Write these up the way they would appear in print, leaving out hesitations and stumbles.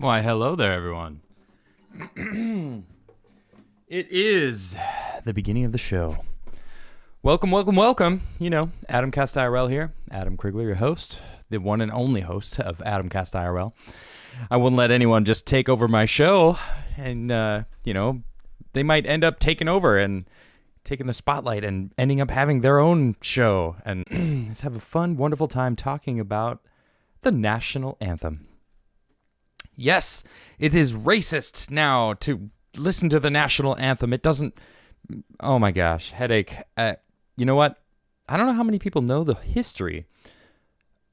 Why, hello there, everyone. It is the beginning of the show. Welcome. You know, Adamcast IRL here. Adam Crigler, your host, the one and only host of Adamcast IRL. I wouldn't let anyone just take over my show, and, they might end up taking over and taking the spotlight and ending up having their own show. And let's have a fun, wonderful time talking about the national anthem. Yes, it is racist now to listen to the national anthem. It doesn't... Oh my gosh, headache. You know what? I don't know how many people know the history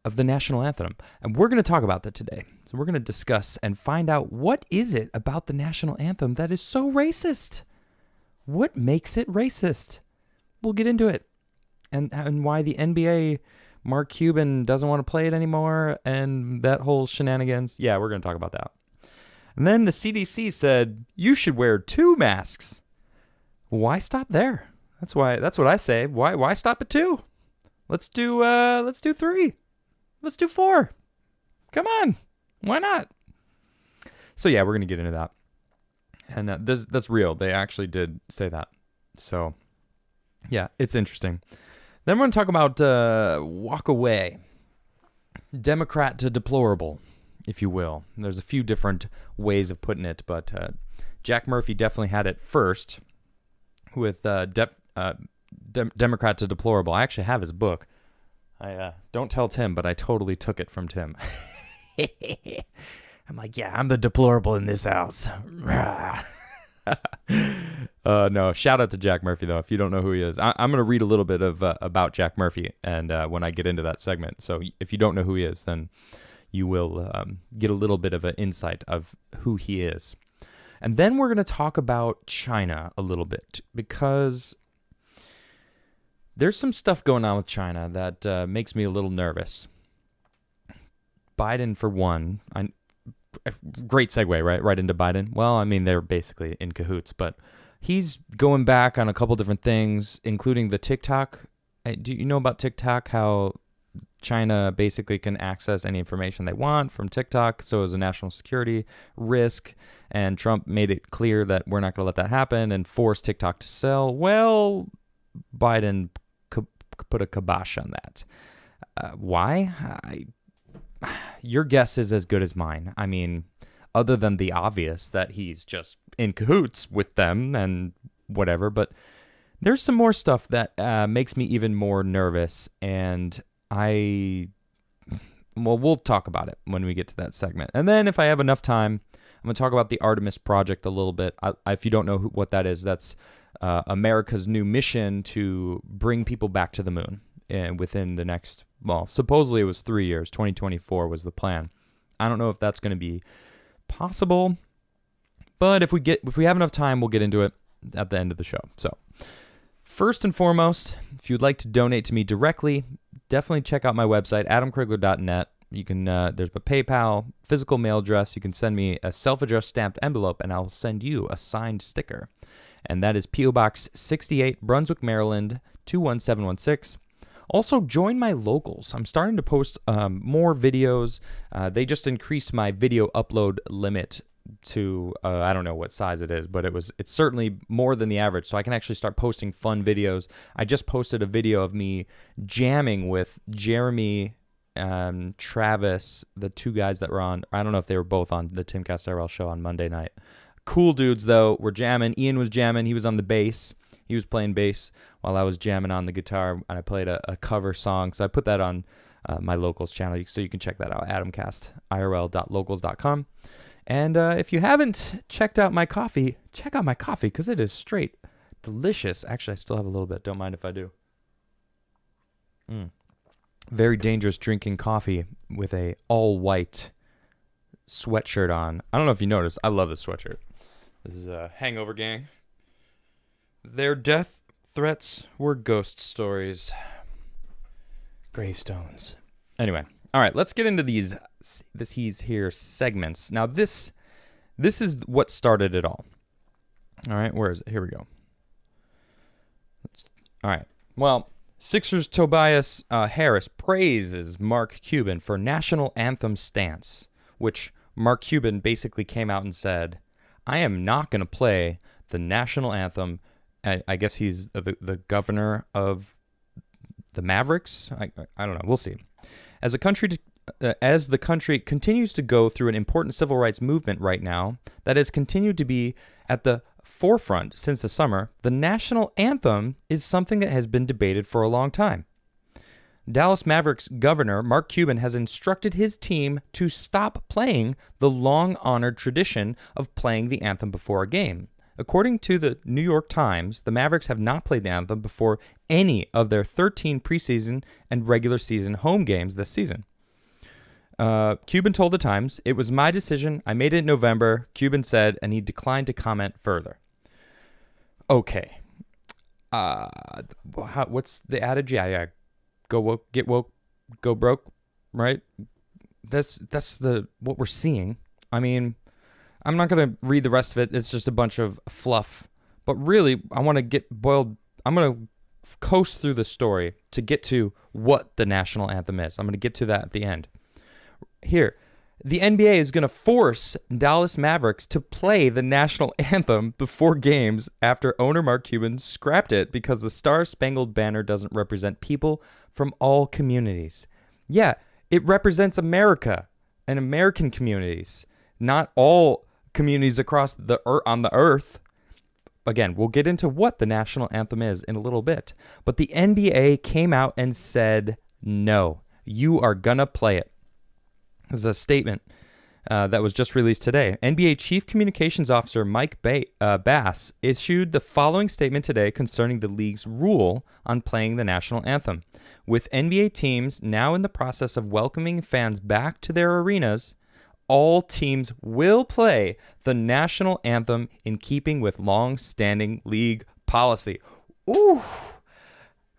of the national anthem. And we're going to talk about that today. So we're going to discuss and find out what is it about the national anthem that is so racist? What makes it racist? We'll get into it. And why the NBA... Mark Cuban doesn't want to play it anymore, and that whole shenanigans. Yeah, we're going to talk about that. And then the CDC said, you should wear 2 masks. Why stop there? That's what I say. Why stop at 2? Let's do 3. Let's do 4. Come on. Why not? So yeah, we're going to get into that. And that's real. They actually did say that. So yeah, it's interesting. Then we're going to talk about walk away, Democrat to deplorable, if you will. There's a few different ways of putting it, but Jack Murphy definitely had it first with Democrat to deplorable. I actually have his book. I don't tell Tim, but I totally took it from Tim. I'm like, yeah, I'm the deplorable in this house. No, shout out to Jack Murphy, though, if you don't know who he is. I'm going to read a little bit of about Jack Murphy and when I get into that segment. So if you don't know who he is, then you will get a little bit of an insight of who he is. And then we're going to talk about China a little bit, because there's some stuff going on with China that makes me a little nervous. Biden, for one, great segue, right into Biden. Well, I mean, they're basically in cahoots, but he's going back on a couple different things, including the TikTok. Do you know about TikTok, how China basically can access any information they want from TikTok? So as a national security risk, and Trump made it clear that we're not going to let that happen and force TikTok to sell. Well, Biden put a kibosh on that. Why? Your guess is as good as mine. I mean, other than the obvious that he's just in cahoots with them and whatever, but there's some more stuff that makes me even more nervous, and we'll talk about it when we get to that segment. And then if I have enough time, I'm going to talk about the Artemis Project a little bit. If you don't know what that is, that's America's new mission to bring people back to the moon. And within the next, well, supposedly it was 3 years. 2024 was the plan. I don't know if that's going to be possible, but if we have enough time, we'll get into it at the end of the show. So, first and foremost, if you'd like to donate to me directly, definitely check out my website, adamkrigler.net. You can there's a PayPal, physical mail address. You can send me a self-addressed stamped envelope, and I'll send you a signed sticker. And that is P.O. Box 68, Brunswick, Maryland 21716. Also, join my locals. I'm starting to post more videos. They just increased my video upload limit to, I don't know what size it is, but it's certainly more than the average, so I can actually start posting fun videos. I just posted a video of me jamming with Jeremy and Travis, the 2 guys that were on, I don't know if they were both on the Timcast IRL show on Monday night. Cool dudes, though. We're jamming. Ian was jamming. He was on the bass. He was playing bass while I was jamming on the guitar, and I played a cover song. So I put that on my locals channel, so you can check that out, adamcastirl.locals.com. And if you haven't checked out my coffee, check out my coffee, because it is straight delicious. Actually, I still have a little bit. Don't mind if I do. Very dangerous drinking coffee with a all-white sweatshirt on. I don't know if you noticed. I love this sweatshirt. This is a Hangover Gang. Their death threats were ghost stories. Gravestones. Anyway, all right, let's get into these here segments. Now, this is what started it all. All right, where is it? Here we go. All right, well, Sixers Tobias Harris praises Mark Cuban for national anthem stance, which Mark Cuban basically came out and said, I am not going to play the national anthem. I guess he's the governor of the Mavericks. I don't know. We'll see. As the country continues to go through an important civil rights movement right now that has continued to be at the forefront since the summer, the national anthem is something that has been debated for a long time. Dallas Mavericks governor Mark Cuban has instructed his team to stop playing the long-honored tradition of playing the anthem before a game. According to the New York Times, the Mavericks have not played the anthem before any of their 13 preseason and regular season home games this season. Cuban told the Times, "It was my decision. I made it in November," Cuban said, and he declined to comment further. Okay. What's the adage? Yeah. Go woke, get woke, go broke, right? That's what we're seeing. I mean, I'm not going to read the rest of it. It's just a bunch of fluff. But really, I'm going to coast through the story to get to what the national anthem is. I'm going to get to that at the end. Here, the NBA is going to force Dallas Mavericks to play the national anthem before games after owner Mark Cuban scrapped it because the Star-Spangled Banner doesn't represent people from all communities. Yeah, it represents America and American communities, not all communities across on the earth. Again, we'll get into what the national anthem is in a little bit. But the NBA came out and said, no, you are going to play it. This is a statement that was just released today. NBA Chief Communications Officer Mike Bass issued the following statement today concerning the league's rule on playing the national anthem. With NBA teams now in the process of welcoming fans back to their arenas, all teams will play the national anthem in keeping with long-standing league policy. Ooh.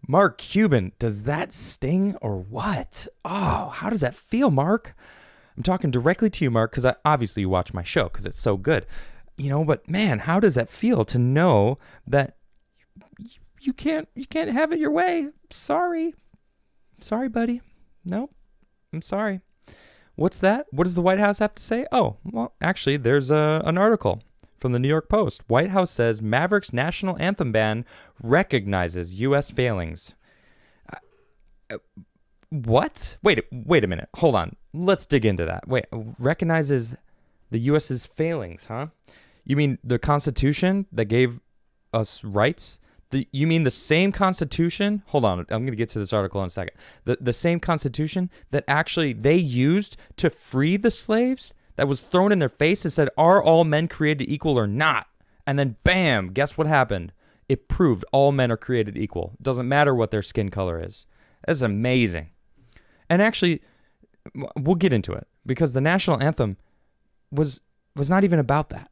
Mark Cuban, does that sting or what? Oh, how does that feel, Mark? I'm talking directly to you, Mark, because obviously you watch my show because it's so good. But man, how does that feel to know that you can't have it your way? Sorry, buddy. Nope, I'm sorry. What's that? What does the White House have to say? Oh, well, actually, there's an article from the New York Post. White House says Mavericks national anthem ban recognizes U.S. failings. What? Wait a minute. Hold on. Let's dig into that. Wait, recognizes the U.S.'s failings, huh? You mean the Constitution that gave us rights? You mean the same Constitution? Hold on. I'm going to get to this article in a second. The same Constitution that actually they used to free the slaves, that was thrown in their face and said, are all men created equal or not? And then bam, guess what happened? It proved all men are created equal. It doesn't matter what their skin color is. That's amazing. And actually, we'll get into it because the national anthem was not even about that.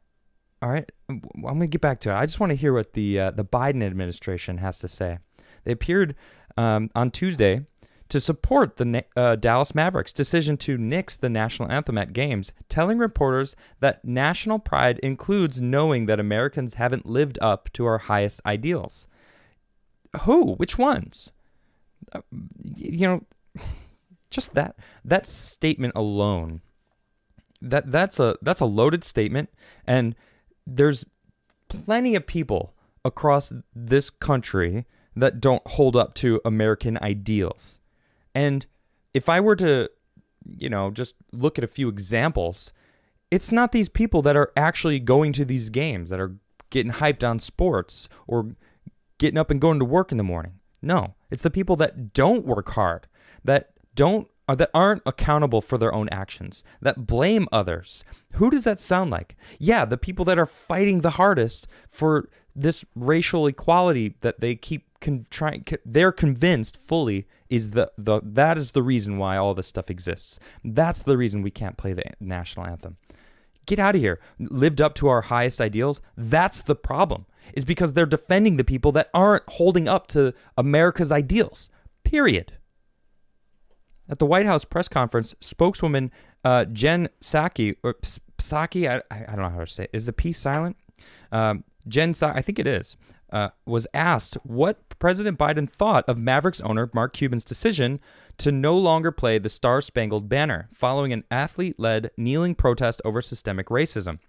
All right, I'm going to get back to it. I just want to hear what the Biden administration has to say. They appeared on Tuesday to support the Dallas Mavericks' decision to nix the national anthem at games, telling reporters that national pride includes knowing that Americans haven't lived up to our highest ideals. Who? Which ones? Just that statement alone. That's a loaded statement, and there's plenty of people across this country that don't hold up to American ideals. And if I were to, just look at a few examples, it's not these people that are actually going to these games, that are getting hyped on sports or getting up and going to work in the morning. No, it's the people that don't work hard, that aren't accountable for their own actions, that blame others. Who does that sound like? Yeah, the people that are fighting the hardest for this racial equality that they keep they're convinced fully is that is the reason why all this stuff exists. That's the reason we can't play the national anthem. Get out of here. Lived up to our highest ideals. That's the problem. Is because they're defending the people that aren't holding up to America's ideals. Period. At the White House press conference, spokeswoman Jen Psaki, I don't know how to say it. Is the P silent? I think it is. was asked what President Biden thought of Mavericks owner Mark Cuban's decision to no longer play the Star-Spangled Banner following an athlete-led kneeling protest over systemic racism.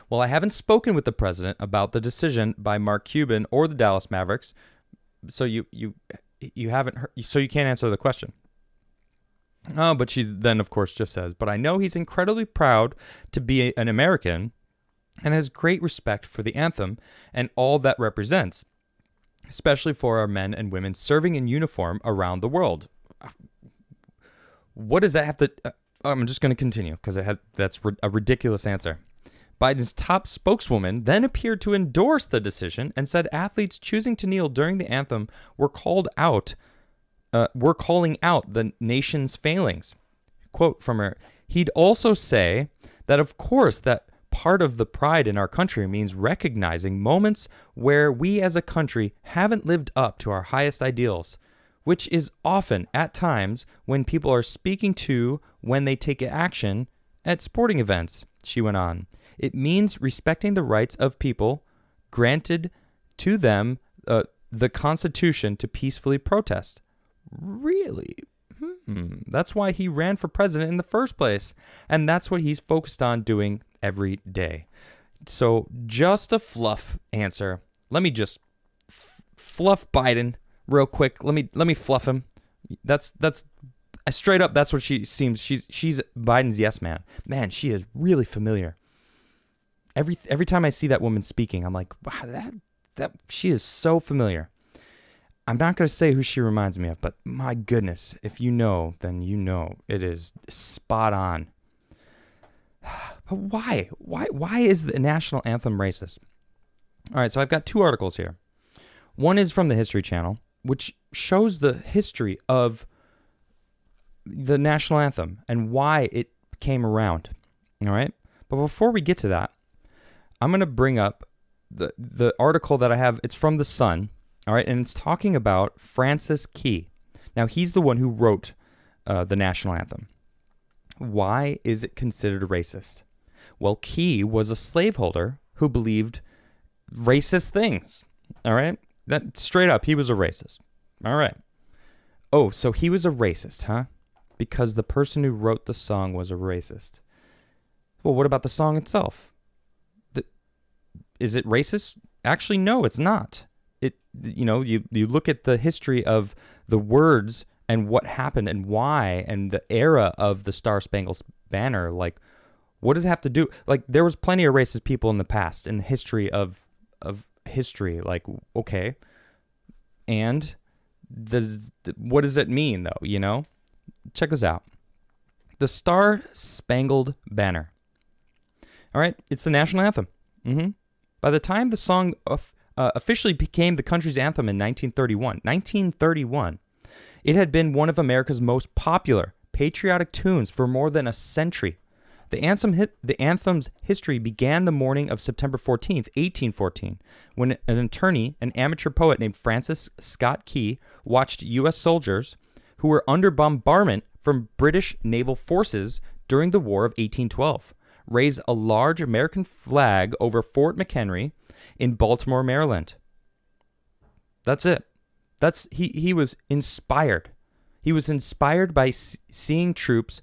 Well, I haven't spoken with the president about the decision by Mark Cuban or the Dallas Mavericks, so you haven't heard, so you can't answer the question. Oh, but she then, of course, just says, but I know he's incredibly proud to be an American and has great respect for the anthem and all that represents, especially for our men and women serving in uniform around the world. What does that have to... I'm just going to continue because that's a ridiculous answer. Biden's top spokeswoman then appeared to endorse the decision and said athletes choosing to kneel during the anthem were calling out the nation's failings. Quote from her, he'd also say that, of course, that part of the pride in our country means recognizing moments where we as a country haven't lived up to our highest ideals, which is often at times when people are speaking to when they take action at sporting events, she went on. It means respecting the rights of people granted to them the Constitution to peacefully protest. Really? That's why he ran for president in the first place. And that's what he's focused on doing every day. So just a fluff answer. Let me just fluff Biden real quick. Let me fluff him. That's straight up. That's what she seems. She's Biden's yes man. Man, she is really familiar. Every time I see that woman speaking, I'm like, wow, that she is so familiar. I'm not going to say who she reminds me of, but my goodness, if you know, then you know. It is spot on. But why? Why is the national anthem racist? All right, so I've got two articles here. One is from the History Channel, which shows the history of the national anthem and why it came around. All right? But before we get to that, I'm going to bring up the article that I have. It's from The Sun, all right, and it's talking about Francis Key. Now, he's the one who wrote the national anthem. Why is it considered racist? Well, Key was a slaveholder who believed racist things, all right? That straight up, he was a racist. All right. Oh, so he was a racist, huh? Because the person who wrote the song was a racist. Well, what about the song itself? Is it racist? Actually, no, it's not. You look at the history of the words and what happened and why and the era of the Star-Spangled Banner. Like, what does it have to do? Like, there was plenty of racist people in the past, in the history of history. Like, okay. And what does it mean, though, you know? Check this out. The Star-Spangled Banner. All right? It's the national anthem. By the time the song officially became the country's anthem in 1931, it had been one of America's most popular patriotic tunes for more than a century. The anthem's history began the morning of September 14th, 1814, when an attorney, an amateur poet named Francis Scott Key, watched U.S. soldiers who were under bombardment from British naval forces during the War of 1812. Raise a large American flag over Fort McHenry in Baltimore, Maryland. That's it. He was inspired. He was inspired by seeing troops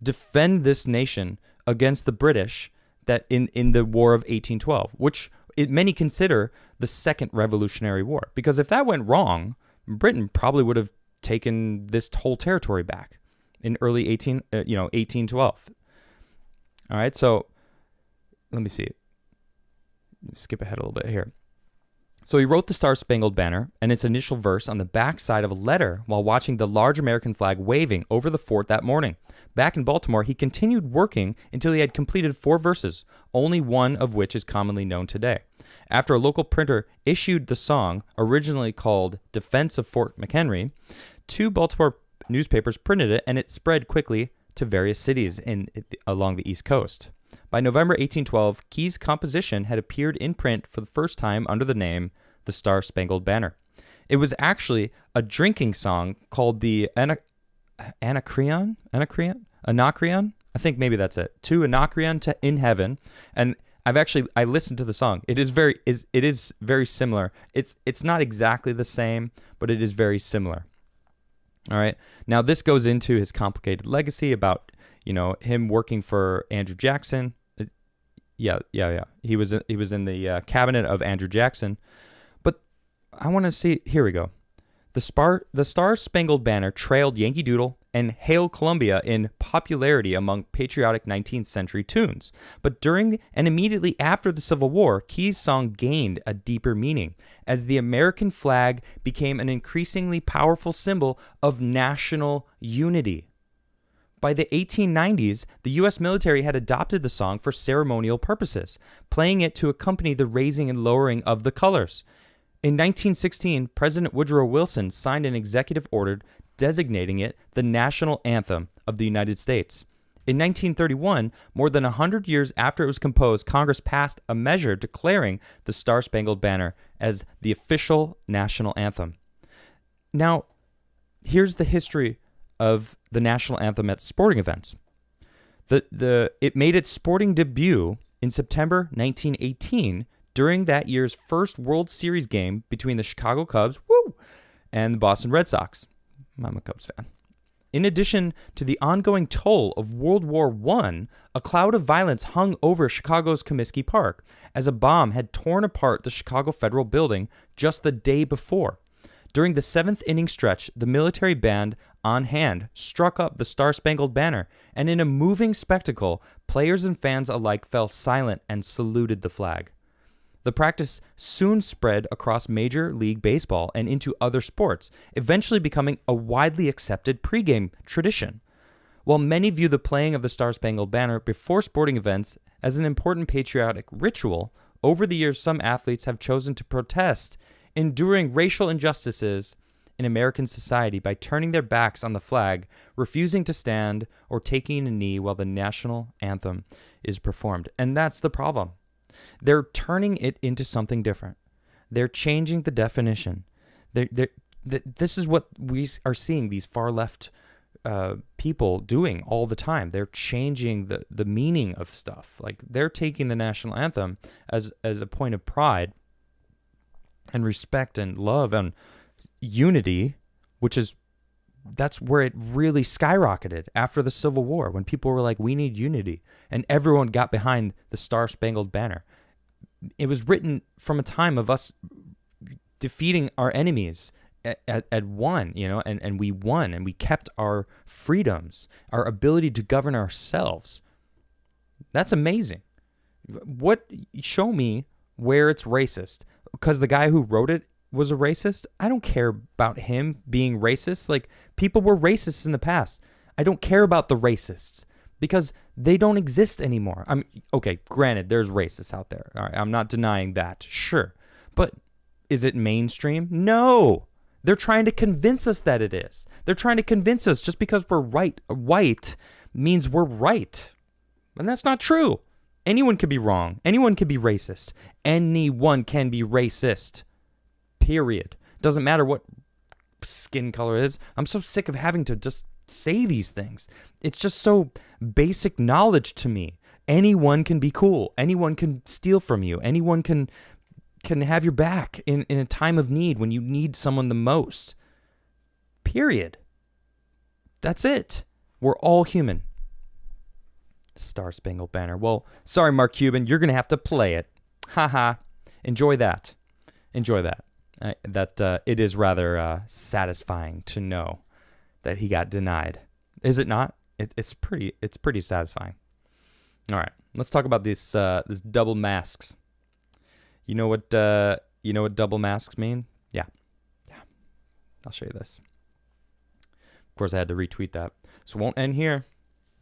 defend this nation against the British that in the War of 1812, which many consider the Second Revolutionary War. Because if that went wrong, Britain probably would have taken this whole territory back in early 1812. All right, so let me see. Skip ahead a little bit here. So he wrote the Star-Spangled Banner and its initial verse on the back side of a letter while watching the large American flag waving over the fort that morning. Back in Baltimore, he continued working until he had completed 4 verses, only one of which is commonly known today. After a local printer issued the song, originally called Defense of Fort McHenry, 2 Baltimore newspapers printed it, and it spread quickly to various cities along the East Coast. By November 1812, Key's composition had appeared in print for the first time under the name The Star-Spangled Banner. It was actually a drinking song called the Anacreon? I think maybe that's it. To Anacreon in Heaven. And I listened to the song. It is very similar. It's not exactly the same, but it is very similar. All right. Now this goes into his complicated legacy about, him working for Andrew Jackson. Yeah. He was in the cabinet of Andrew Jackson. But I want to see. Here we go. The Star-Spangled Banner trailed Yankee Doodle and Hail Columbia in popularity among patriotic 19th century tunes. But during and immediately after the Civil War, Key's song gained a deeper meaning as the American flag became an increasingly powerful symbol of national unity. By the 1890s, the U.S. military had adopted the song for ceremonial purposes, playing it to accompany the raising and lowering of the colors. In 1916, President Woodrow Wilson signed an executive order designating it the national anthem of the United States. In 1931, more than 100 years after it was composed, Congress passed a measure declaring the Star-Spangled Banner as the official national anthem. Now, here's the history of the national anthem at sporting events. It made its sporting debut in September 1918 during that year's first World Series game between the Chicago Cubs and the Boston Red Sox. I'm a Cubs fan. In addition to the ongoing toll of World War I, a cloud of violence hung over Chicago's Comiskey Park as a bomb had torn apart the Chicago Federal Building just the day before. During the seventh inning stretch, the military band on hand struck up the Star-Spangled Banner, and in a moving spectacle, players and fans alike fell silent and saluted the flag. The practice soon spread across Major League Baseball and into other sports, eventually becoming a widely accepted pregame tradition. While many view the playing of the Star-Spangled Banner before sporting events as an important patriotic ritual, over the years some athletes have chosen to protest enduring racial injustices in American society by turning their backs on the flag, refusing to stand, or taking a knee while the national anthem is performed. And that's the problem. They're turning it into something different. They're changing the definition. This is what we are seeing these far left people doing all the time. They're changing the meaning of stuff. Like they're taking the national anthem as a point of pride and respect and love and unity, that's where it really skyrocketed after the Civil War, when people were like, we need unity. And everyone got behind the Star-Spangled Banner. It was written from a time of us defeating our enemies at one, and we won, and we kept our freedoms, our ability to govern ourselves. That's amazing. Show me where it's racist. Because the guy who wrote it was a racist? I don't care about him being racist. Like, people were racists in the past. I don't care about the racists because they don't exist anymore. Okay, granted, there's racists out there. All right, I'm not denying that. Sure. But is it mainstream? No. They're trying to convince us that it is. They're trying to convince us just because we're white means we're right. And that's not true. Anyone can be wrong. Anyone can be racist. Anyone can be racist. Period. Doesn't matter what skin color is. I'm so sick of having to just say these things. It's just so basic knowledge to me. Anyone can be cool. Anyone can steal from you. Anyone can have your back in a time of need when you need someone the most. Period. That's it. We're all human. Star-Spangled Banner. Well, sorry, Mark Cuban, you're going to have to play it. Haha. Enjoy that. Enjoy that. It is rather satisfying to know that he got denied. Is it not? It's pretty satisfying. All right, let's talk about this double masks. You know what double masks mean? Yeah. I'll show you this. Of course, I had to retweet that, so it won't end here.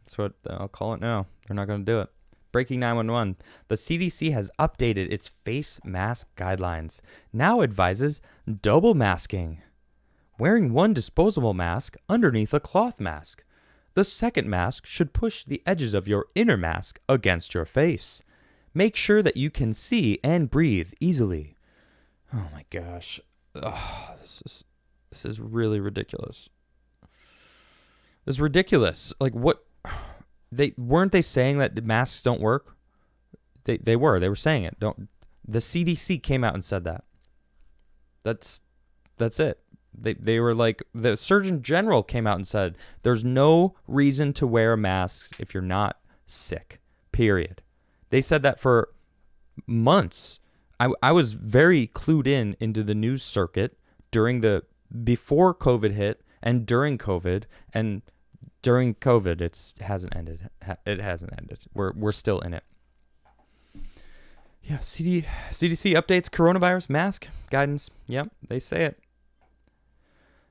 That's what I'll call it now. They're not going to do it. Breaking 911. The CDC has updated its face mask guidelines. Now advises double masking. Wearing one disposable mask underneath a cloth mask. The second mask should push the edges of your inner mask against your face. Make sure that you can see and breathe easily. Oh my gosh. This is really ridiculous. This is ridiculous. Like, what? Weren't they saying that masks don't work? They were saying it. The CDC came out and said that. That's it. They were like, the Surgeon General came out and said, there's no reason to wear masks if you're not sick, period. They said that for months. I was very clued into the news circuit before COVID hit and during COVID, and during COVID, it hasn't ended. It hasn't ended. We're still in it. Yeah, CDC updates coronavirus mask guidance. Yep, they say it.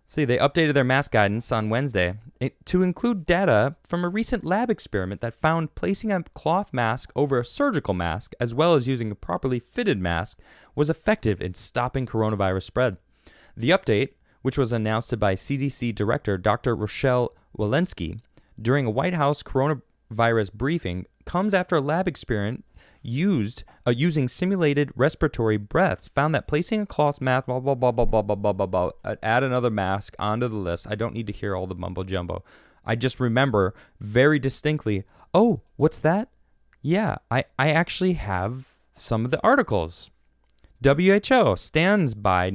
See, they updated their mask guidance on Wednesday to include data from a recent lab experiment that found placing a cloth mask over a surgical mask, as well as using a properly fitted mask, was effective in stopping coronavirus spread. The update, which was announced by CDC Director Dr. Rochelle Walensky during a White House coronavirus briefing, comes after a lab experiment using simulated respiratory breaths found that placing a cloth mask, blah, blah, blah, blah, blah, blah, blah, blah, blah, add another mask onto the list. I don't need to hear all the mumbo jumbo. I just remember very distinctly, oh, what's that? Yeah, I actually have some of the articles. WHO stands by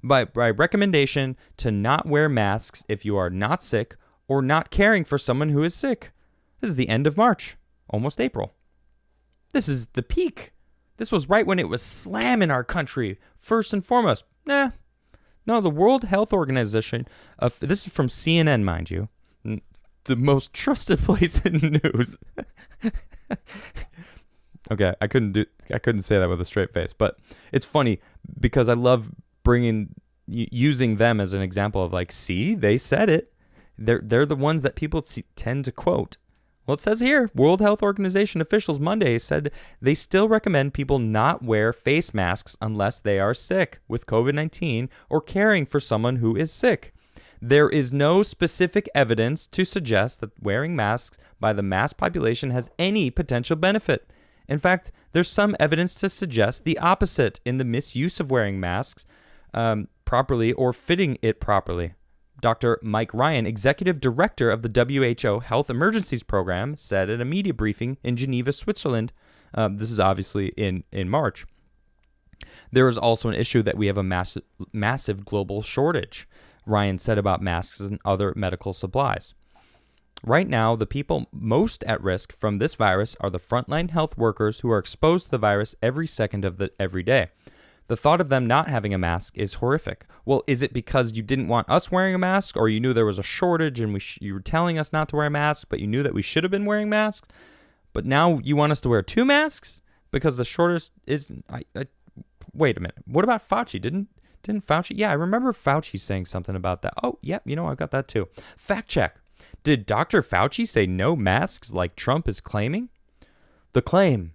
recommendation to not wear masks if you are not sick or not caring for someone who is sick. This is the end of March, almost April. This is the peak. This was right when it was slamming our country, first and foremost. No, the World Health Organization, this is from CNN, mind you, the most trusted place in news. Okay, I couldn't say that with a straight face, but it's funny because I love using them as an example of like, see, they said it. They're the ones that people tend to quote. Well, it says here, World Health Organization officials Monday said they still recommend people not wear face masks unless they are sick with COVID-19 or caring for someone who is sick. There is no specific evidence to suggest that wearing masks by the mass population has any potential benefit. In fact, there's some evidence to suggest the opposite in the misuse of wearing masks properly or fitting it properly. Dr. Mike Ryan, executive director of the WHO Health Emergencies Program, said at a media briefing in Geneva, Switzerland. This is obviously in March. There is also an issue that we have a massive global shortage, Ryan said about masks and other medical supplies. Right now, the people most at risk from this virus are the frontline health workers who are exposed to the virus every second of every day. The thought of them not having a mask is horrific. Well, is it because you didn't want us wearing a mask, or you knew there was a shortage and you were telling us not to wear masks, but you knew that we should have been wearing masks? But now you want us to wear 2 masks because the shortage is... wait a minute. What about Fauci? Didn't Fauci? Yeah, I remember Fauci saying something about that. Oh, yeah, I've got that too. Fact check. Did Dr. Fauci say no masks like Trump is claiming? The claim.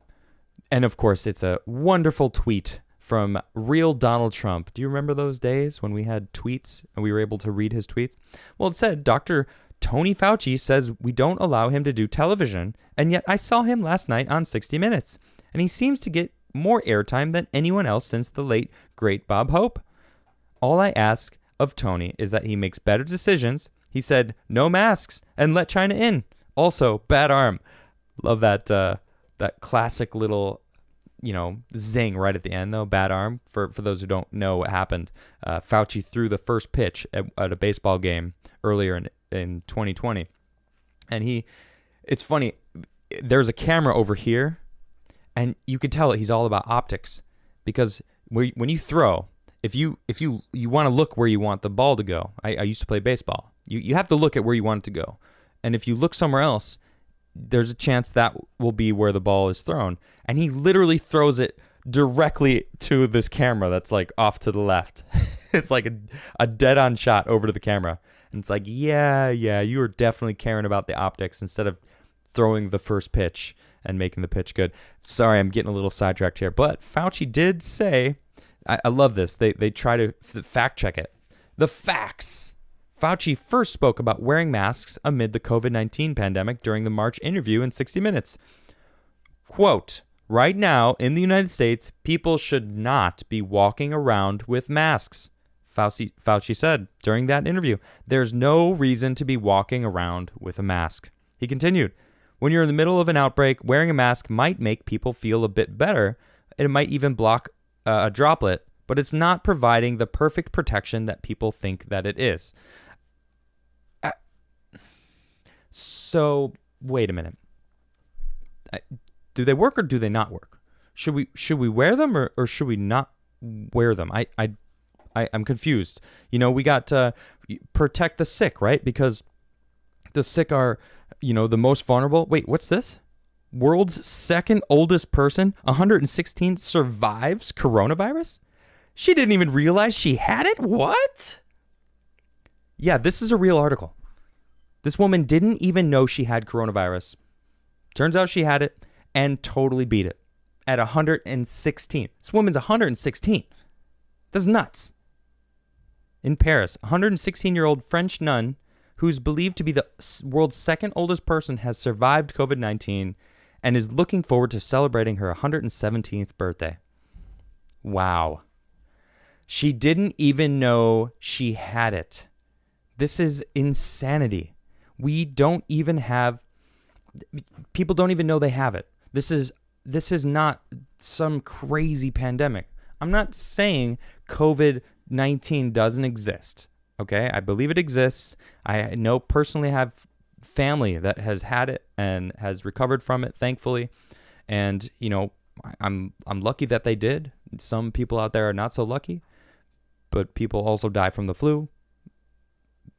And of course, it's a wonderful tweet from real Donald Trump. Do you remember those days when we had tweets and we were able to read his tweets? Well, it said, Dr. Tony Fauci says we don't allow him to do television, and yet I saw him last night on 60 Minutes, and he seems to get more airtime than anyone else since the late, great Bob Hope. All I ask of Tony is that he makes better decisions. He said, no masks, and let China in. Also, bad arm. Love that classic little... zing right at the end, though. Bad arm. For those who don't know what happened, Fauci threw the first pitch at a baseball game earlier in 2020. And it's funny, there's a camera over here, and you could tell he's all about optics. Because when you throw, if you want to look where you want the ball to go, I used to play baseball. You have to look at where you want it to go. And if you look somewhere else, there's a chance that will be where the ball is thrown. And he literally throws it directly to this camera that's like off to the left. It's like a dead-on shot over to the camera. And it's like, yeah, you are definitely caring about the optics instead of throwing the first pitch and making the pitch good. Sorry, I'm getting a little sidetracked here. But Fauci did say, I love this. They try to fact check it. The facts. Fauci first spoke about wearing masks amid the COVID-19 pandemic during the March interview in 60 Minutes. Quote, right now in the United States, people should not be walking around with masks. Fauci said during that interview, there's no reason to be walking around with a mask. He continued, When you're in the middle of an outbreak, wearing a mask might make people feel a bit better. It might even block a droplet, but it's not providing the perfect protection that people think that it is. So, wait a minute. Do they work or do they not work? Should we wear them or should we not wear them? I'm confused. We got protect the sick, right? Because the sick are, the most vulnerable. Wait, what's this? World's second oldest person, 116, survives coronavirus? She didn't even realize she had it? What? Yeah, this is a real article. This woman didn't even know she had coronavirus. Turns out she had it and totally beat it at 116. This woman's 116. That's nuts. In Paris, a 116-year-old French nun who's believed to be the world's second oldest person has survived COVID-19 and is looking forward to celebrating her 117th birthday. Wow. She didn't even know she had it. This is insanity. People don't even know they have it. This is not some crazy pandemic. I'm not saying COVID-19 doesn't exist. Okay, I believe it exists. I know personally have family that has had it and has recovered from it, thankfully. And I'm lucky that they did. Some people out there are not so lucky, but people also die from the flu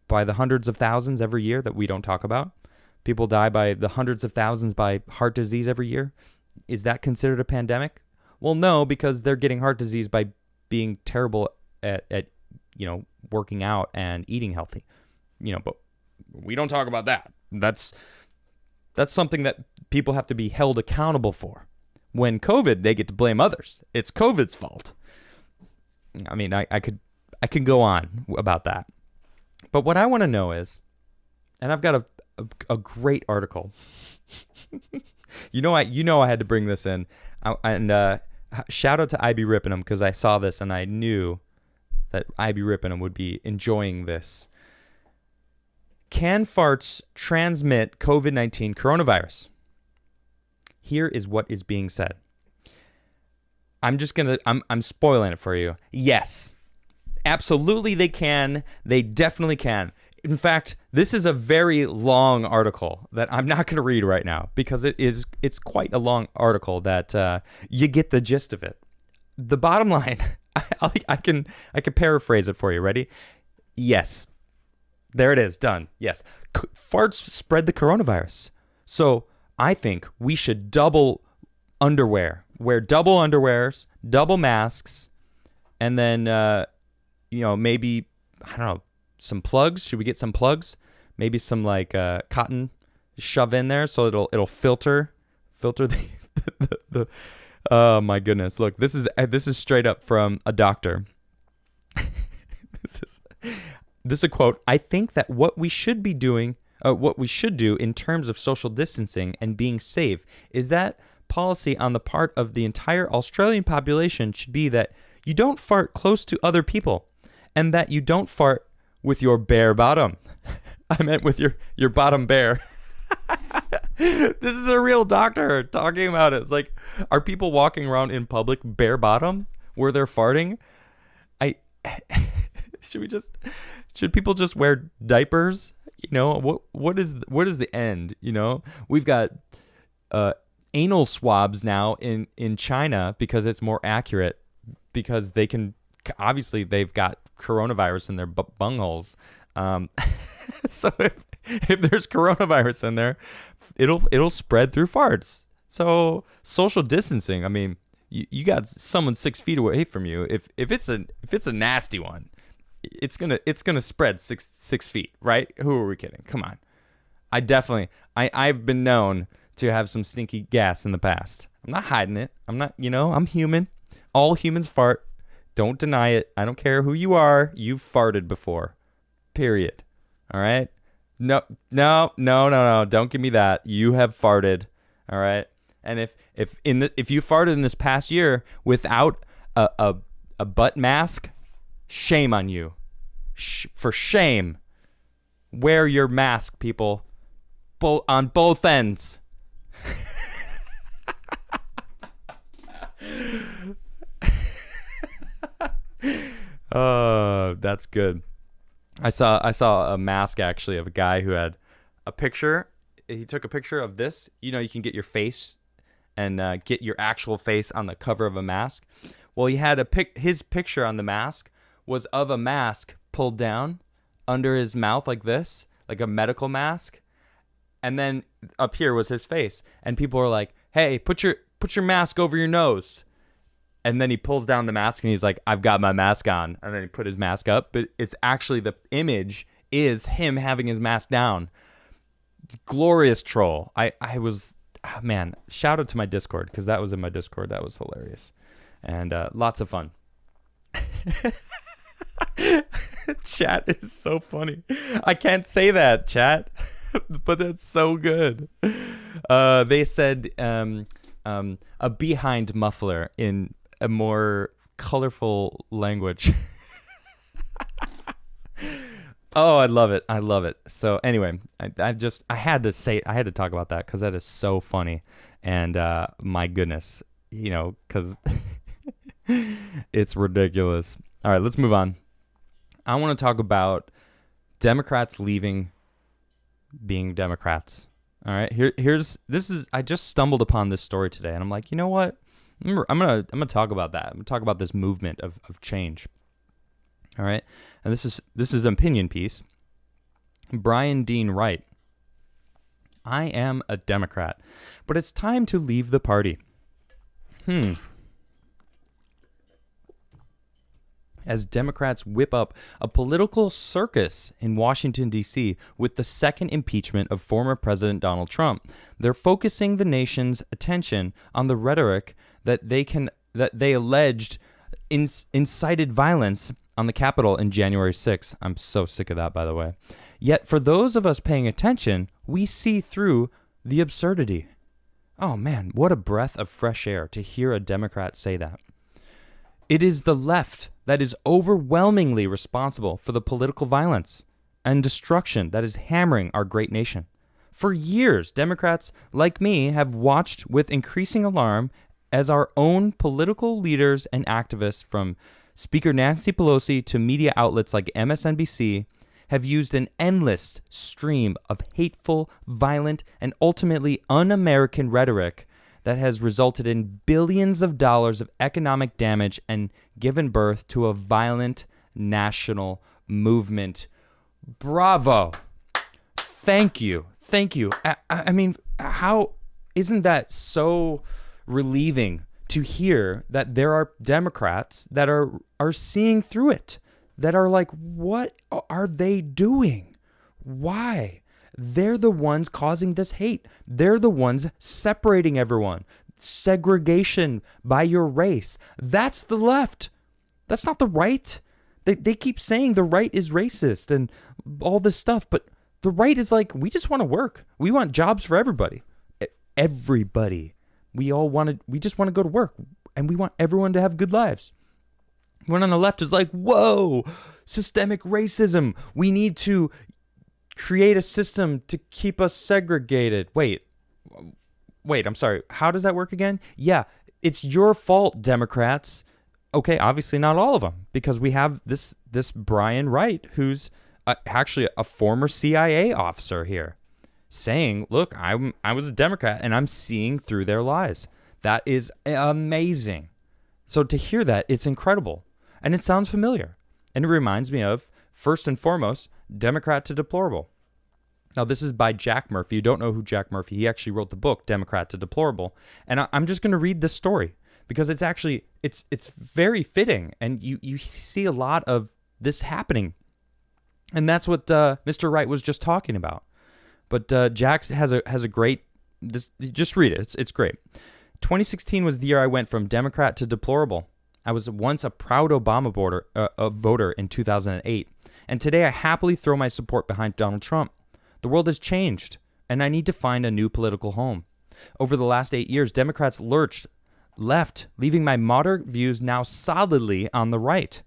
by the hundreds of thousands every year that we don't talk about. People die by the hundreds of thousands by heart disease every year. Is that considered a pandemic? Well, no, because they're getting heart disease by being terrible at working out and eating healthy. But we don't talk about that. That's something that people have to be held accountable for. When COVID, they get to blame others. It's COVID's fault. I mean, I could go on about that. But what I want to know is, and I've got a great article. I had to bring this in. And shout out to IB Rippenham, because I saw this and I knew that IB Rippenham would be enjoying this. Can farts transmit COVID-19 coronavirus? Here is what is being said. I'm spoiling it for you. Yes, absolutely they can. They definitely can. In fact, this is a very long article that I'm not going to read right now because it's quite a long article that you get the gist of it. The bottom line, I can paraphrase it for you. Ready? Yes. There it is. Done. Yes. Farts spread the coronavirus. So I think we should double underwear. Wear double underwears, double masks, and then, maybe, I don't know, some plugs. Should we get some plugs? Maybe some cotton shove in there so it'll filter the oh my goodness. Look, this is straight up from a doctor. This is a quote. I think that what we should do in terms of social distancing and being safe is that policy on the part of the entire Australian population should be that you don't fart close to other people and that you don't fart with your bare bottom. I meant with your bottom bare. This is a real doctor talking about it. It's like, are people walking around in public bare bottom where they're farting? Should people just wear diapers? What is the end? We've got anal swabs now in China because it's more accurate, because they can, obviously they've got coronavirus in their bungholes. So if there's coronavirus in there, it'll spread through farts. So social distancing, I mean, you got someone 6 feet away from you. If it's a nasty one, it's gonna spread six feet, right? Who are we kidding? Come on. I've been known to have some stinky gas in the past. I'm not hiding it. I'm human. All humans fart. Don't deny it. I don't care who you are. You've farted before. Period. All right? No. Don't give me that. You have farted. All right? And if you farted in this past year without a butt mask, shame on you. For shame. Wear your mask, people. On both ends. That's good. I saw a mask actually of a guy who had a picture. He took a picture of this. You know, you can get your face and get your actual face on the cover of a mask. Well, he had his picture on the mask was of a mask pulled down under his mouth like this, like a medical mask. And then up here was his face. And people were like, "Hey, put your mask over your nose." And then he pulls down the mask and he's like, "I've got my mask on." And then he put his mask up. But it's actually, the image is him having his mask down. Glorious troll. I was, man, shout out to my Discord, because that was in my Discord. That was hilarious. And lots of fun. Chat is so funny. I can't say that, chat. But that's so good. They said a behind muffler in a more colorful language. Oh, I love it. I love it. So anyway, I had to talk about that because that is so funny. And my goodness, you know, because it's ridiculous. All right, let's move on. I want to talk about Democrats leaving being Democrats. All right, I just stumbled upon this story today, and I'm like, you know what? I'm gonna talk about that. I'm gonna talk about this movement of change. All right, and this is an opinion piece. Brian Dean Wright. I am a Democrat, but it's time to leave the party. As Democrats whip up a political circus in Washington, D.C. with the second impeachment of former President Donald Trump, they're focusing the nation's attention on the rhetoric that they alleged incited violence on the Capitol in January 6th. I'm so sick of that, by the way. Yet for those of us paying attention, we see through the absurdity. Oh man, what a breath of fresh air to hear a Democrat say that. It is the left that is overwhelmingly responsible for the political violence and destruction that is hammering our great nation. For years, Democrats like me have watched with increasing alarm as our own political leaders and activists, from Speaker Nancy Pelosi to media outlets like MSNBC, have used an endless stream of hateful, violent, and ultimately un-American rhetoric that has resulted in billions of dollars of economic damage and given birth to a violent national movement. Bravo. Thank you. Thank you. I mean, how isn't that so relieving to hear that there are Democrats that are seeing through it, that are like, what are they doing? Why? They're the ones causing this hate. They're the ones separating everyone. Segregation by your race. That's the left. That's not the right. They keep saying the right is racist and all this stuff, but the right is like, we just want to work. We want jobs for everybody. Everybody. We just want to go to work, and we want everyone to have good lives. One on the left is like, whoa, systemic racism. We need to create a system to keep us segregated. Wait, I'm sorry. How does that work again? Yeah, it's your fault, Democrats. Okay, obviously not all of them, because we have this Brian Wright, who's actually a former CIA officer here, saying, look, I was a Democrat and I'm seeing through their lies. That is amazing. So to hear that, it's incredible. And it sounds familiar. And it reminds me of, first and foremost, Democrat to Deplorable. Now, this is by Jack Murphy. You don't know who Jack Murphy, he actually wrote the book, Democrat to Deplorable. And I'm just going to read this story because it's actually, it's very fitting. And you see a lot of this happening. And that's what Mr. Wright was just talking about. But Jack has a great, just read it. It's great. 2016 was the year I went from Democrat to deplorable. I was once a proud Obama voter in 2008. And today I happily throw my support behind Donald Trump. The world has changed, and I need to find a new political home. Over the last 8 years, Democrats left, leaving my moderate views now solidly on the right.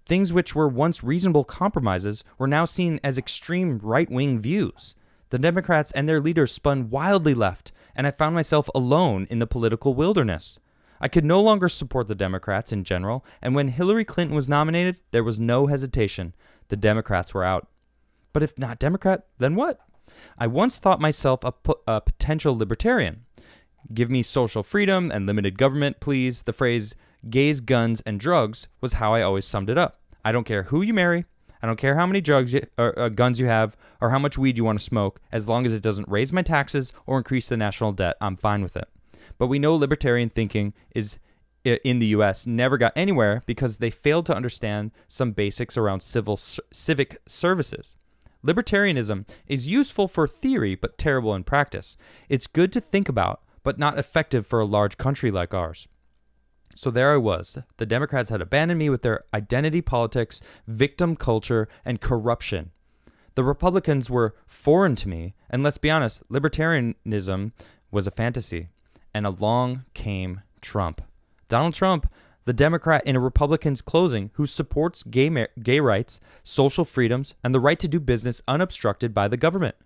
Things which were once reasonable compromises were now seen as extreme right-wing views. The Democrats and their leaders spun wildly left and I found myself alone in the political wilderness. I could no longer support the Democrats in general, and when Hillary Clinton was nominated, there was no hesitation. The Democrats were out. But if not Democrat, then what? I once thought myself a potential libertarian. Give me social freedom and limited government, please. The phrase gays, guns, and drugs was how I always summed it up. I don't care who you marry. I don't care how many guns you have or how much weed you want to smoke. As long as it doesn't raise my taxes or increase the national debt, I'm fine with it. But we know libertarian thinking is in the U.S. never got anywhere because they failed to understand some basics around civic services. Libertarianism is useful for theory but terrible in practice. It's good to think about, but not effective for a large country like ours. So there I was. The Democrats had abandoned me with their identity politics, victim culture, and corruption. The Republicans were foreign to me, and let's be honest, libertarianism was a fantasy. And along came Trump. Donald Trump, the Democrat in a Republican's clothing who supports gay rights, social freedoms, and the right to do business unobstructed by the government.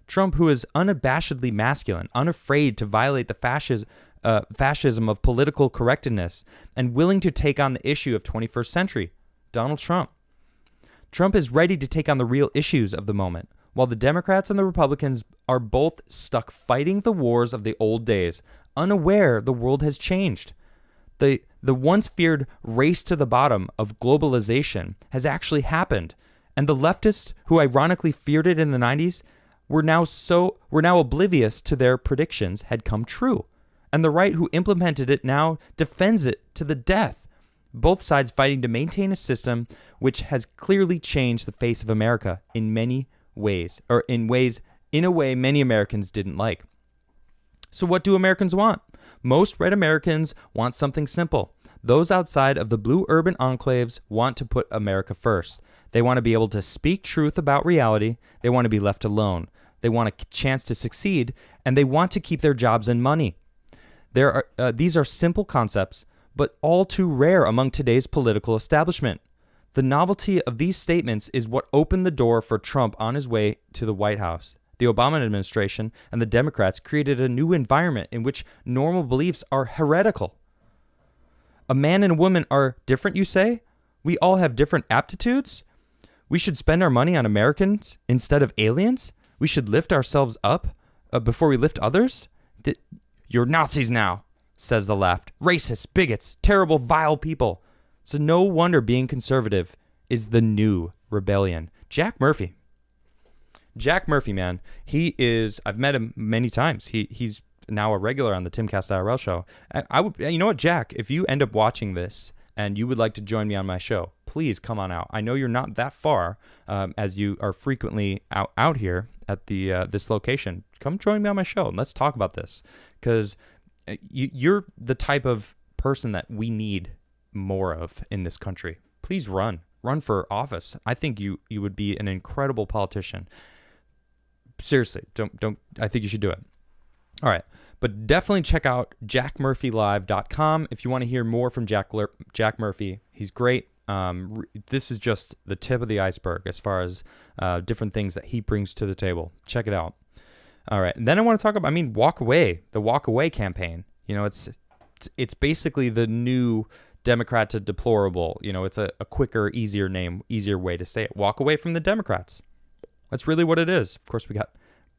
Trump, who is unabashedly masculine, unafraid to violate the fascism of political correctness, and willing to take on the issue of 21st century. Donald Trump. Trump is ready to take on the real issues of the moment, while the Democrats and the Republicans are both stuck fighting the wars of the old days, unaware the world has changed. The once feared race to the bottom of globalization has actually happened, and the leftists who ironically feared it in the 90s were now oblivious to their predictions had come true, and the right who implemented it now defends it to the death. Both sides fighting to maintain a system which has clearly changed the face of America in many ways, or in a way many Americans didn't like. So what do Americans want? Most red Americans want something simple. Those outside of the blue urban enclaves want to put America first. They want to be able to speak truth about reality. They want to be left alone. They want a chance to succeed, and they want to keep their jobs and money. These are simple concepts, but all too rare among today's political establishment. The novelty of these statements is what opened the door for Trump on his way to the White House. The Obama administration and the Democrats created a new environment in which normal beliefs are heretical. A man and a woman are different, you say? We all have different aptitudes? We should spend our money on Americans instead of aliens? We should lift ourselves up before we lift others? You're Nazis now, says the left. Racists, bigots, terrible, vile people. So no wonder being conservative is the new rebellion. Jack Murphy, man, I've met him many times. He's now a regular on the Timcast IRL show. You know what, Jack, if you end up watching this and you would like to join me on my show, please come on out. I know you're not that far, as you are frequently out here at this location. Come join me on my show and let's talk about this, because you're the type of person that we need more of in this country. Please run for office. I think you would be an incredible politician. Seriously, don't. I think you should do it. All right, but definitely check out jackmurphylive.com if you want to hear more from Jack Murphy. He's great. This is just the tip of the iceberg as far as different things that he brings to the table. Check it out. All right, and then I want to talk about, Walk Away, the Walk Away campaign. It's basically the new Democrat to deplorable. It's a quicker, easier way to say it. Walk away from the Democrats. That's really what it is. Of course, we got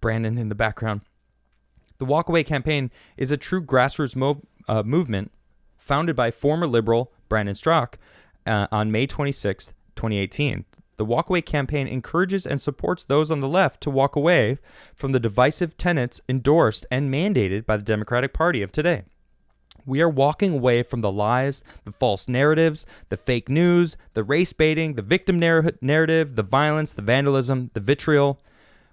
Brandon in the background. The Walk Away campaign is a true grassroots movement founded by former liberal Brandon Straka on May 26, 2018. The Walk Away campaign encourages and supports those on the left to walk away from the divisive tenets endorsed and mandated by the Democratic Party of today. We are walking away from the lies, the false narratives, the fake news, the race baiting, the victim narrative, the violence, the vandalism, the vitriol.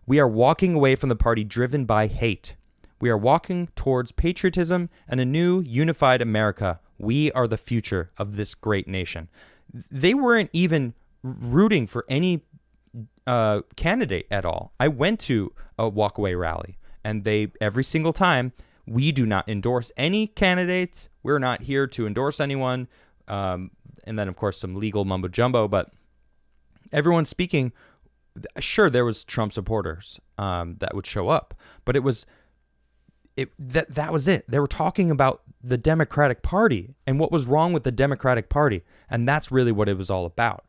We are walking away from the party driven by hate. We are walking towards patriotism and a new unified America. We are the future of this great nation. They weren't even rooting for any candidate at all. I went to a walkaway rally, and they every single time, we do not endorse any candidates. We're not here to endorse anyone. And then, of course, some legal mumbo jumbo. But everyone speaking, sure, there was Trump supporters that would show up. But it was that was it. They were talking about the Democratic Party and what was wrong with the Democratic Party, and that's really what it was all about.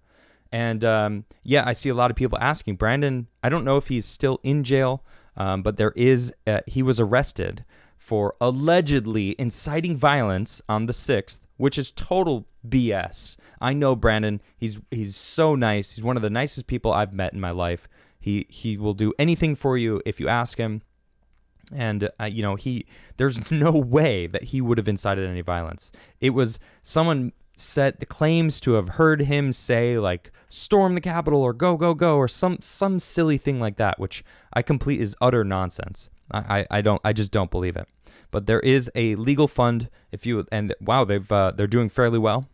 And I see a lot of people asking Brandon. I don't know if he's still in jail, but he was arrested for allegedly inciting violence on the 6th, which is total BS. I know Brandon. He's so nice. He's one of the nicest people I've met in my life. He will do anything for you if you ask him. And, there's no way that he would have incited any violence. It was someone claims to have heard him say, like, storm the Capitol or go, go, go, or some silly thing like that, which is utter nonsense. I just don't believe it. But there is a legal fund they're doing fairly well.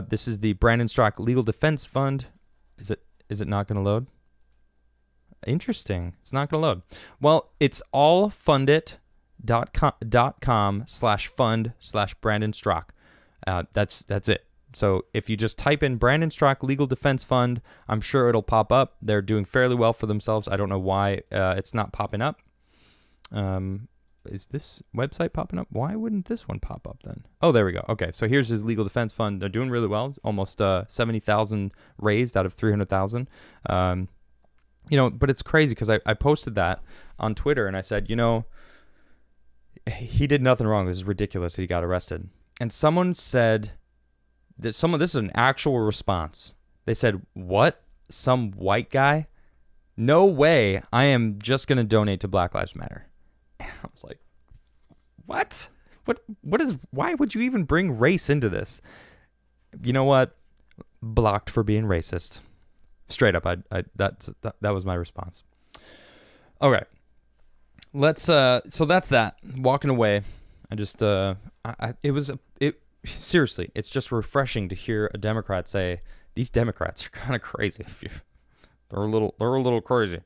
This is the Brandon Strzok Legal Defense Fund. Is it not going to load? Interesting. It's not going to load. Well, it's allfundit.com/fund/Brandon Strzok. That's it. So if you just type in Brandon Strzok Legal Defense Fund, I'm sure it'll pop up. They're doing fairly well for themselves. I don't know why it's not popping up. Is this website popping up? Why wouldn't this one pop up then? Oh, there we go. Okay, so here's his legal defense fund. They're doing really well. Almost 70,000 raised out of 300,000. But it's crazy because I posted that on Twitter and I said, he did nothing wrong. This is ridiculous that he got arrested. And someone said this is an actual response. They said, what? Some white guy? No way. I am just going to donate to Black Lives Matter. And I was like, what? Why would you even bring race into this? You know what? Blocked for being racist. Straight up, that was my response. Okay, so that's that. Walking away, I just seriously, it's just refreshing to hear a Democrat say these Democrats are kind of crazy. They're a little crazy.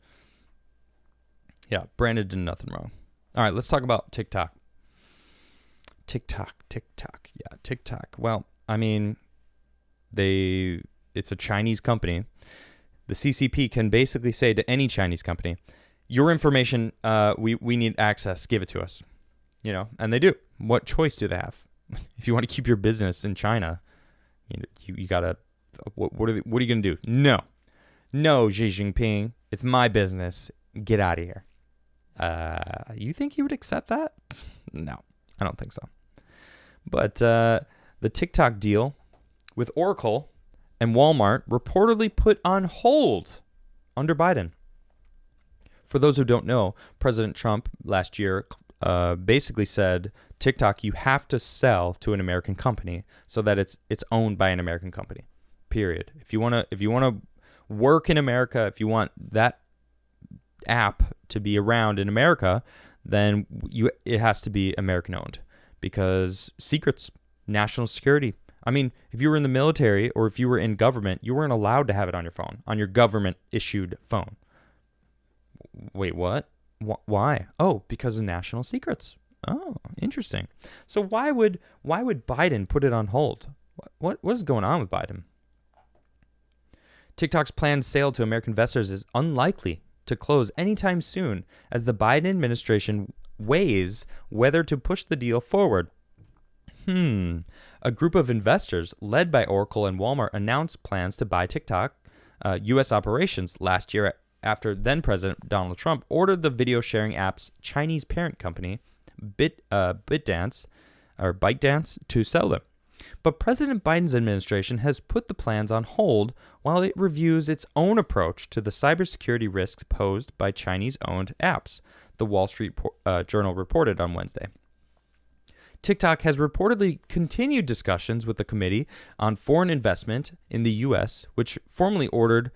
Yeah, Brandon did nothing wrong. All right, let's talk about TikTok. TikTok. Yeah, TikTok. Well, I mean, it's a Chinese company. The CCP can basically say to any Chinese company, your information, we need access, give it to us. And they do. What choice do they have? If you want to keep your business in China, you gotta, what are you going to do? No, Xi Jinping, it's my business. Get out of here. You think he would accept that? No, I don't think so. But the TikTok deal with Oracle and Walmart reportedly put on hold under Biden. For those who don't know, President Trump last year basically said, TikTok, you have to sell to an American company so that it's owned by an American company. Period. If you want to work in America, if you want that app to be around in America, then it has to be American owned, because secrets, national security. I mean, if you were in the military or if you were in government, you weren't allowed to have it on your phone, on your government-issued phone. Wait, what? Why? Oh, because of national secrets. Oh, interesting. So why would Biden put it on hold? What is going on with Biden? TikTok's planned sale to American investors is unlikely to close anytime soon, as the Biden administration weighs whether to push the deal forward. A group of investors led by Oracle and Walmart announced plans to buy TikTok U.S. operations last year after then-President Donald Trump ordered the video-sharing app's Chinese parent company, ByteDance, to sell them. But President Biden's administration has put the plans on hold while it reviews its own approach to the cybersecurity risks posed by Chinese-owned apps, the Wall Street Journal reported on Wednesday. TikTok has reportedly continued discussions with the Committee on Foreign Investment in the U.S., which formally ordered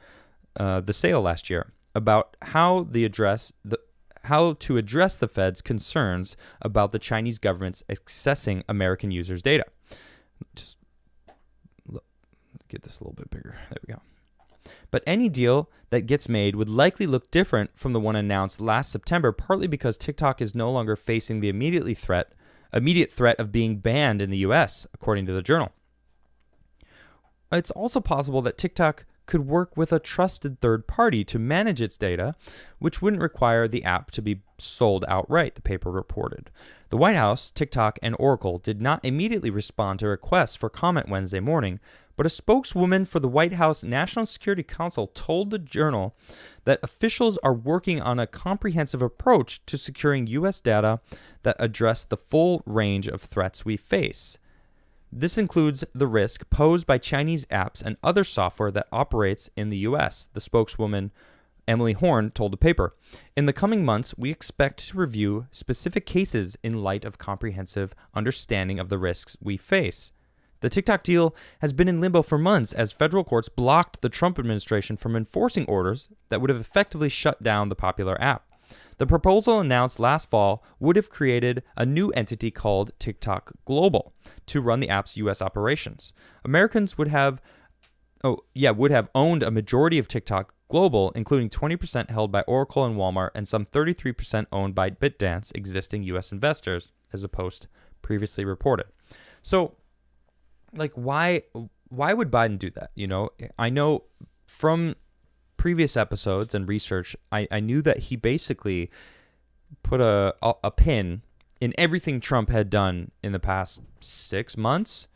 the sale last year, about how to address the Fed's concerns about the Chinese government's accessing American users' data. Just get this a little bit bigger. There we go. But any deal that gets made would likely look different from the one announced last September, partly because TikTok is no longer facing the immediate threat of being banned in the U.S., according to the Journal. It's also possible that TikTok could work with a trusted third party to manage its data, which wouldn't require the app to be sold outright, the paper reported. The White House, TikTok, and Oracle did not immediately respond to requests for comment Wednesday morning, but a spokeswoman for the White House National Security Council told the Journal that officials are working on a comprehensive approach to securing U.S. data that address the full range of threats we face. This includes the risk posed by Chinese apps and other software that operates in the U.S., the spokeswoman Emily Horn told the paper. In the coming months, we expect to review specific cases in light of comprehensive understanding of the risks we face. The TikTok deal has been in limbo for months as federal courts blocked the Trump administration from enforcing orders that would have effectively shut down the popular app. The proposal announced last fall would have created a new entity called TikTok Global to run the app's U.S. operations. Americans would have owned a majority of TikTok Global, including 20% held by Oracle and Walmart and some 33% owned by ByteDance, existing U.S. investors, as a Post previously reported. So, why would Biden do that? I know from previous episodes and research, I knew that he basically put a pin in everything Trump had done in the past 7 months,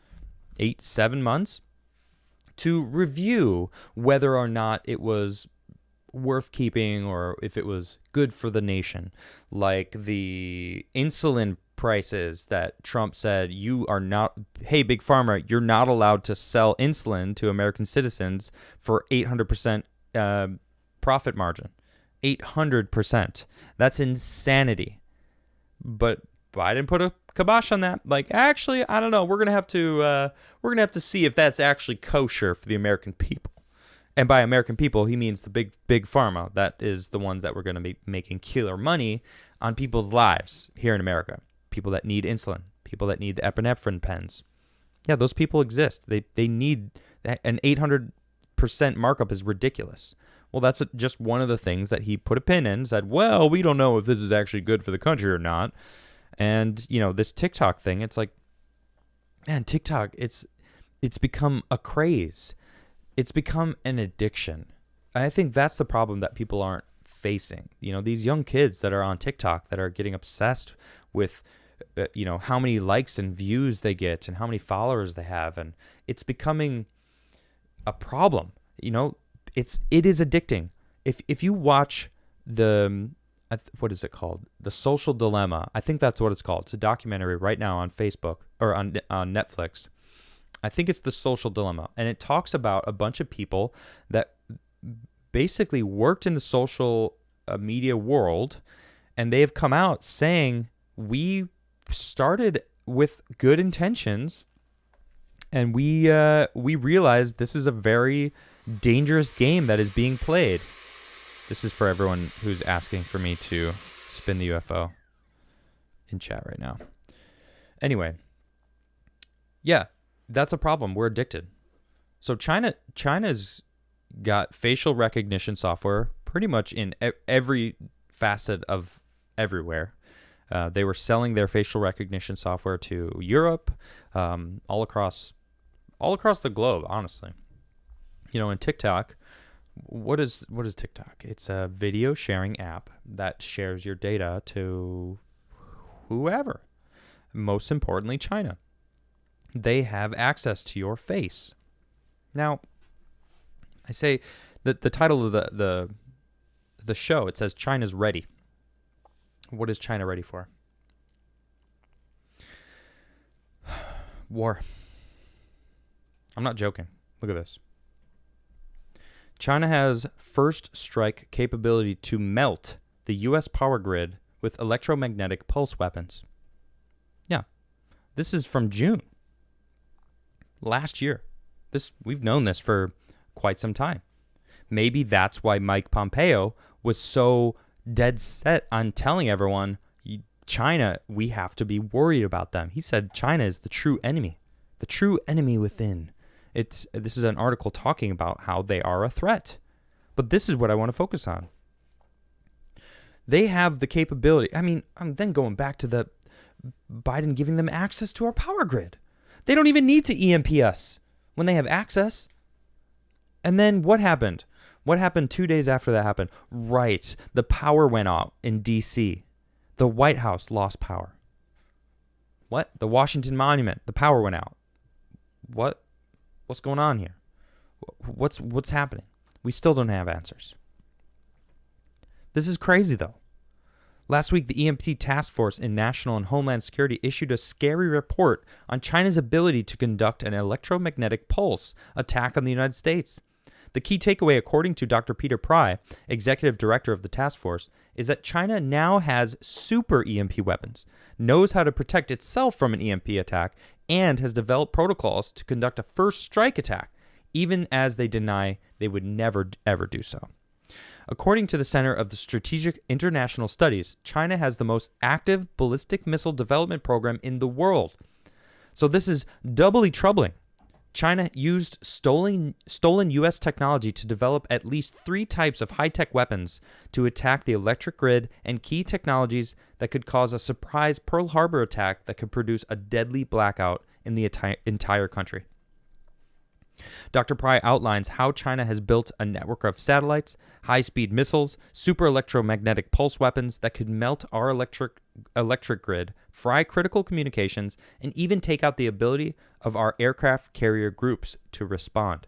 to review whether or not it was worth keeping or if it was good for the nation. Like the insulin prices that Trump said, hey, Big Pharma, you're not allowed to sell insulin to American citizens for 800% profit margin. 800%. That's insanity. But Biden put a kibosh on that. Actually, I don't know. We're gonna have to see if that's actually kosher for the American people. And by American people, he means the big pharma. That is the ones that we're gonna be making killer money on people's lives here in America. People that need insulin. People that need the epinephrine pens. Yeah, those people exist. They need an 800% markup is ridiculous. Well, that's just one of the things that he put a pin in and said, well, we don't know if this is actually good for the country or not. And, this TikTok thing, it's like, man, TikTok, it's become a craze. It's become an addiction. And I think that's the problem that people aren't facing. These young kids that are on TikTok that are getting obsessed with, how many likes and views they get and how many followers they have. And it's becoming a problem. It is addicting. If you watch what is it called? The Social Dilemma. I think that's what it's called. It's a documentary right now on Facebook or on Netflix. I think it's The Social Dilemma. And it talks about a bunch of people that basically worked in the social media world, and they have come out saying, we started with good intentions, and we realized this is a very dangerous game that is being played. This is for everyone who's asking for me to spin the UFO in chat right now. Anyway, yeah, that's a problem. We're addicted. So China's got facial recognition software pretty much in every facet of everywhere. They were selling their facial recognition software to Europe, all across the globe, honestly. In TikTok, what is TikTok? It's a video sharing app that shares your data to whoever. Most importantly, China. They have access to your face. Now, I say that the title of the show, it says China's ready. What is China ready for? War. I'm not joking. Look at this. China has first strike capability to melt the U.S. power grid with electromagnetic pulse weapons. Yeah. This is from June. Last year. We've known this for quite some time. Maybe that's why Mike Pompeo was so dead set on telling everyone, China, we have to be worried about them. He said China is the true enemy within. This is an article talking about how they are a threat. But this is what I want to focus on. They have the capability. I mean, I'm then going back to the Biden giving them access to our power grid. They don't even need to EMP us when they have access. And then what happened? What happened 2 days after that happened? Right. The power went out in D.C. The White House lost power. What? The Washington Monument, the power went out. What? What's going on here? What's happening? We still don't have answers. This is crazy, though. Last week, the EMP Task Force in National and Homeland Security issued a scary report on China's ability to conduct an electromagnetic pulse attack on the United States. The key takeaway, according to Dr. Peter Pry, executive director of the task force, is that China now has super EMP weapons, knows how to protect itself from an EMP attack, and has developed protocols to conduct a first strike attack, even as they deny they would never, ever do so. According to the Center of the Strategic International Studies, China has the most active ballistic missile development program in the world. So this is doubly troubling. China used stolen U.S. technology to develop at least 3 types of high-tech weapons to attack the electric grid and key technologies that could cause a surprise Pearl Harbor attack that could produce a deadly blackout in the entire country. Dr. Pry outlines how China has built a network of satellites, high-speed missiles, super electromagnetic pulse weapons that could melt our electric grid, fry critical communications, and even take out the ability of our aircraft carrier groups to respond.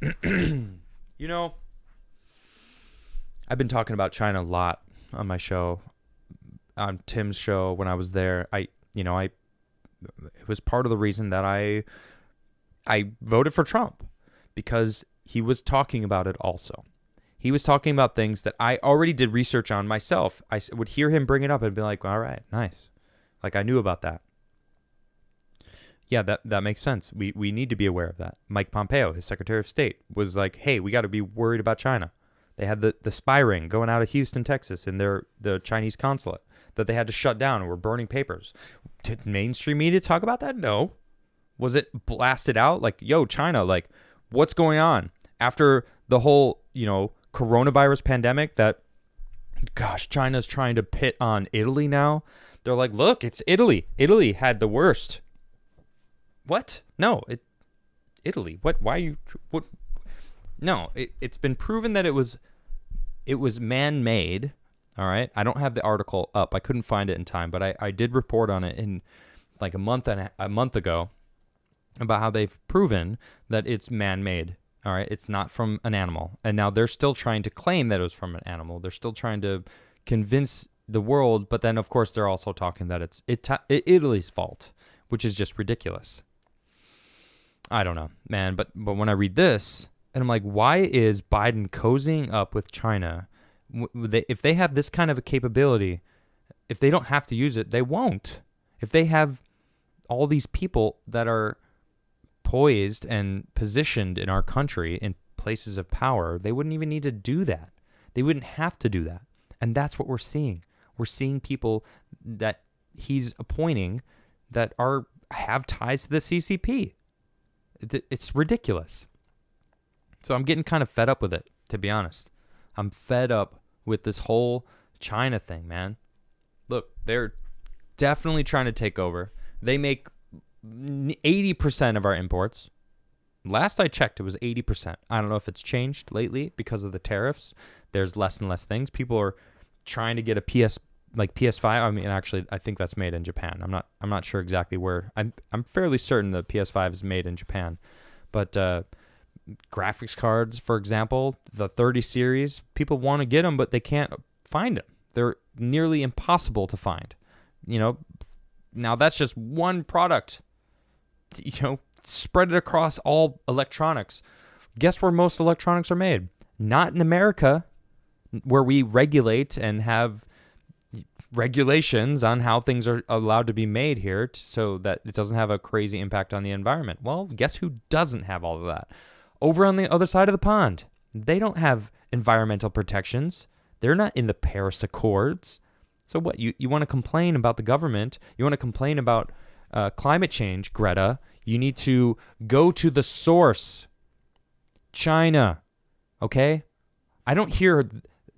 You know, I've been talking about China a lot on my show, on Tim's show when I was there. It was part of the reason that I voted for Trump, because he was talking about it also. He was talking about things that I already did research on myself. I would hear him bring it up and be like, all right, nice. Like, I knew about that. Yeah, that makes sense. We need to be aware of that. Mike Pompeo, his Secretary of State, was like, hey, we got to be worried about China. They had the spy ring going out of Houston, Texas, in the Chinese consulate that they had to shut down and were burning papers. Did mainstream media talk about that? No. Was it blasted out? Like, yo, China, like, what's going on? After the whole, coronavirus pandemic that, gosh, China's trying to pit on Italy now. They're like, look, it's Italy. Italy had the worst. What? No, Italy. What? Why what? No, it's been proven that it was man-made. All right. I don't have the article up. I couldn't find it in time, but I did report on it in like a month ago about how they've proven that it's man-made. All right. It's not from an animal. And now they're still trying to claim that it was from an animal. They're still trying to convince the world. But then, of course, they're also talking that it's Italy's fault, which is just ridiculous. I don't know, man. But when I read this, and I'm like, why is Biden cozying up with China? If they have this kind of a capability, if they don't have to use it, they won't. If they have all these people that are poised and positioned in our country in places of power, they wouldn't even need to do that. They wouldn't have to do that. And that's what we're seeing. We're seeing people that he's appointing that have ties to the CCP. It's ridiculous. So I'm getting kind of fed up with it, to be honest. I'm fed up with this whole China thing, man. Look, they're definitely trying to take over. They make 80% of our imports. Last I checked, it was 80%. I don't know if it's changed lately because of the tariffs. There's less and less things. People are trying to get a PS5. I mean, actually, I think that's made in Japan. I'm not sure exactly where. I'm fairly certain the PS5 is made in Japan. But graphics cards, for example, the 30 series, people want to get them, but they can't find them. They're nearly impossible to find. Now that's just one product. Spread it across all electronics. Guess where most electronics are made? Not in America, where we regulate and have regulations on how things are allowed to be made here so that it doesn't have a crazy impact on the environment. Well, guess who doesn't have all of that? Over on the other side of the pond. They don't have environmental protections. They're not in the Paris Accords. So what? You want to complain about the government? You want to complain about climate change, Greta? You need to go to the source. China. Okay? I don't hear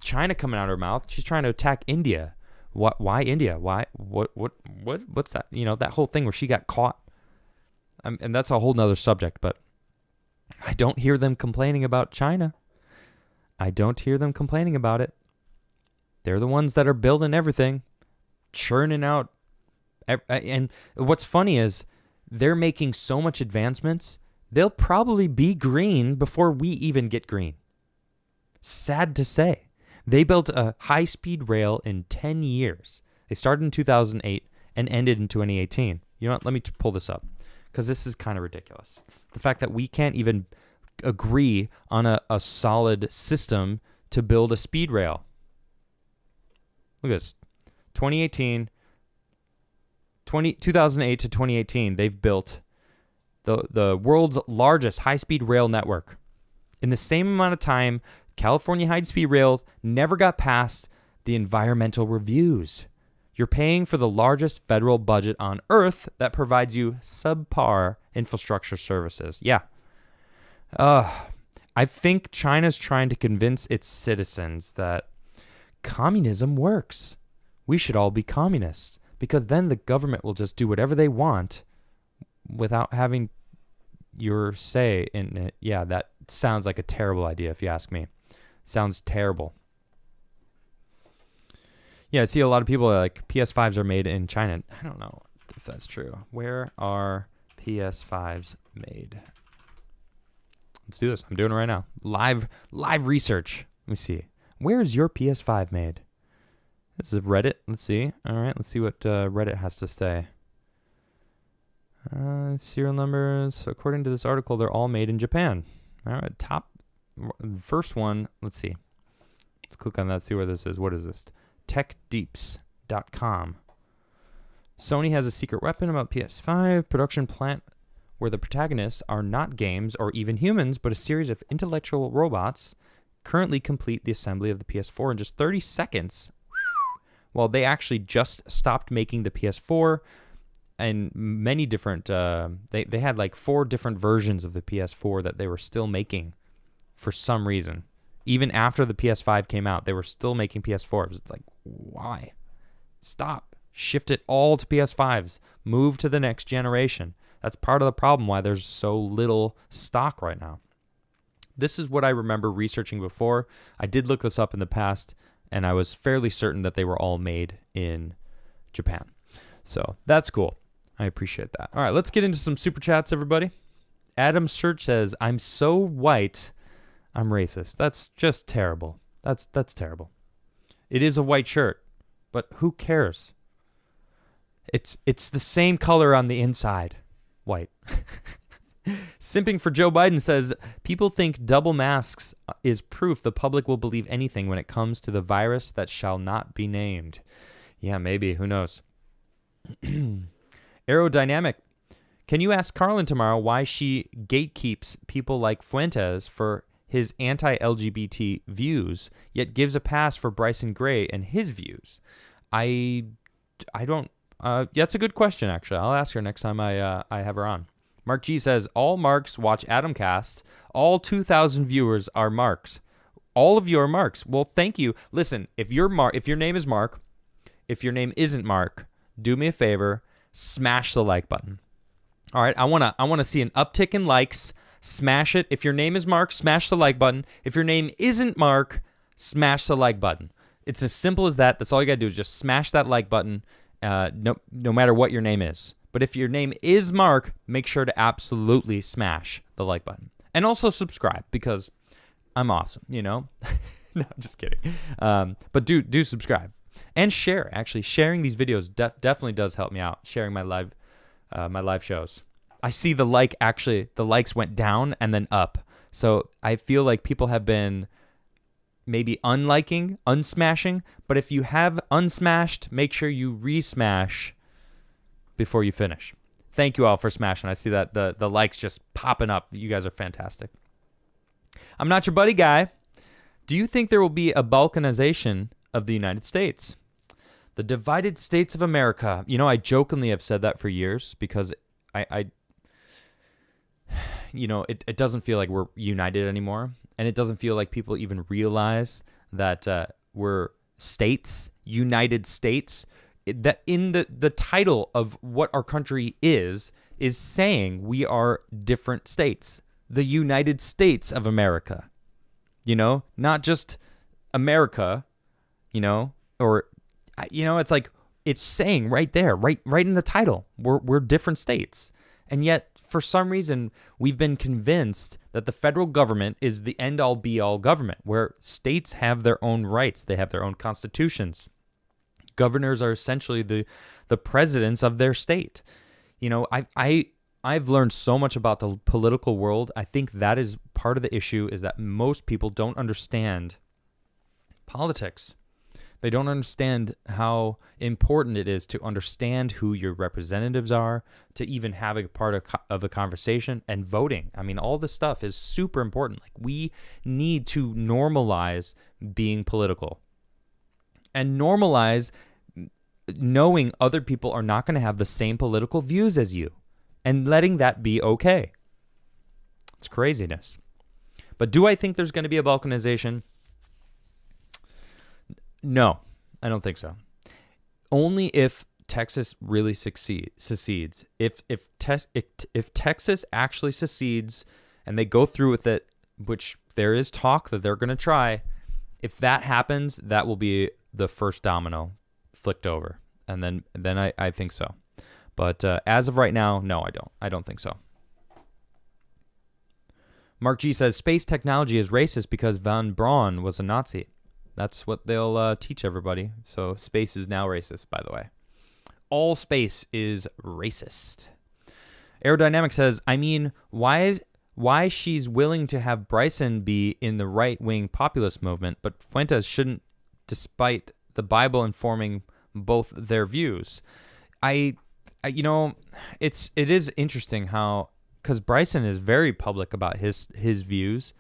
China coming out of her mouth. She's trying to attack India. Why India? Why? What's that? That whole thing where she got caught. And that's a whole nother subject. But I don't hear them complaining about China. I don't hear them complaining about it. They're the ones that are building everything, churning out. And what's funny is they're making so much advancements, they'll probably be green before we even get green. Sad to say. They built a high-speed rail in 10 years. They started in 2008 and ended in 2018. You know what? Let me pull this up because this is kind of ridiculous. The fact that we can't even agree on a solid system to build a speed rail. Look at this. 2008 to 2018, they've built the world's largest high-speed rail network. In the same amount of time, California high-speed rails never got past the environmental reviews. You're paying for the largest federal budget on earth that provides you subpar infrastructure services. Yeah. I think China's trying to convince its citizens that communism works. We should all be communists because then the government will just do whatever they want without having your say in it. Yeah, that sounds like a terrible idea if you ask me. Sounds terrible. Yeah, I see a lot of people like PS5s are made in China. I don't know if that's true. Where are PS5s made? Let's do this. I'm doing it right now. Live research. Let me see. Where is your PS5 made? This is Reddit. Let's see. All right, let's see what Reddit has to say. Serial numbers. According to this article, they're all made in Japan. All right, first one. Let's see. Let's click on that, see where this is. What is this? techdeeps.com. Sony has a secret weapon about PS5 production plant where the protagonists are not games or even humans, but a series of intellectual robots currently complete the assembly of the PS4 in just 30 seconds. Well, they actually just stopped making the PS4 and many different, they had like 4 different versions of the PS4 that they were still making for some reason. Even after the PS5 came out, they were still making PS4s. It's like, why? Stop. Shift it all to PS5s. Move to the next generation. That's part of the problem why there's so little stock right now. This is what I remember researching before. I did look this up in the past, and I was fairly certain that they were all made in Japan. So that's cool. I appreciate that. All right, let's get into some super chats, everybody. Adam Search says, I'm so white, I'm racist. That's just terrible. That's terrible. It is a white shirt, but who cares? It's the same color on the inside. White. Simping for Joe Biden says, people think double masks is proof the public will believe anything when it comes to the virus that shall not be named. Yeah, maybe. Who knows? Aerodynamic. Can you ask Carlin tomorrow why she gatekeeps people like Fuentes for his anti-LGBT views, yet gives a pass for Bryson Gray and his views? I don't... that's a good question, actually. I'll ask her next time I have her on. Mark G says, all Marks watch Adamcast. All 2,000 viewers are Marks. All of you are Marks. Well, thank you. Listen, if your name is Mark, if your name isn't Mark, do me a favor, smash the like button. All right, I wanna see an uptick in likes. Smash it. If your name is Mark, smash the like button. If your name isn't Mark, smash the like button. It's as simple as that. That's all you gotta do is just smash that like button. No matter what your name is. But if your name is Mark, make sure to absolutely smash the like button. And also subscribe because I'm awesome, you know? No, just kidding. But do subscribe. And share. Actually, sharing these videos definitely does help me out. Sharing my live shows. I see the likes went down and then up. So I feel like people have been maybe unsmashing, but if you have unsmashed, make sure you resmash before you finish. Thank you all for smashing. I see that the likes just popping up. You guys are fantastic. I'm not your buddy guy. Do you think there will be a balkanization of the United States? The divided states of America. You know, I jokingly have said that for years because I you know, it doesn't feel like we're united anymore. And it doesn't feel like people even realize that we're states, United States. That in the title of what our country is saying we are different states. the United States of America, not just America, or, it's like, it's saying right there, right in the title, we're different states. And yet, for some reason, we've been convinced that the federal government is the end-all, be-all government, where states have their own rights. They have their own constitutions. Governors are essentially the presidents of their state. I've learned so much about the political world. I think that is part of the issue, is that most people don't understand politics. They don't understand how important it is to understand who your representatives are, to even have a part of a conversation, and voting. I mean, all this stuff is super important. Like, we need to normalize being political and normalize knowing other people are not going to have the same political views as you and letting that be okay. It's craziness. But do I think there's going to be a balkanization? No, I don't think so. Only if Texas really secedes. If Texas actually secedes and they go through with it, which there is talk that they're going to try, if that happens, that will be the first domino flicked over. And then I think so. But as of right now, no, I don't think so. Mark G says, space technology is racist because von Braun was a Nazi. That's what they'll teach everybody. So space is now racist, by the way. All space is racist. Aerodynamic says, I mean, why she's willing to have Bryson be in the right-wing populist movement, but Fuentes shouldn't, despite the Bible informing both their views. It is interesting how, because Bryson is very public about his views,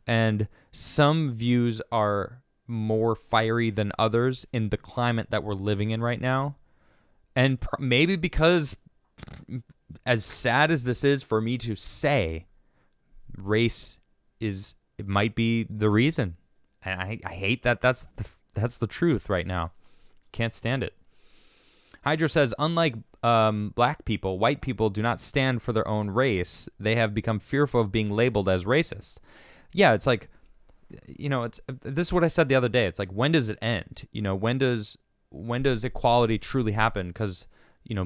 and some views are more fiery than others in the climate that we're living in right now. And maybe because, as sad as this is for me to say, race it might be the reason. And I hate that that's the truth right now. Can't stand it. Hydra says, unlike black people, white people do not stand for their own race. They have become fearful of being labeled as racist. Yeah, it's like, this is what I said the other day. It's like, when does it end? When does equality truly happen? Because,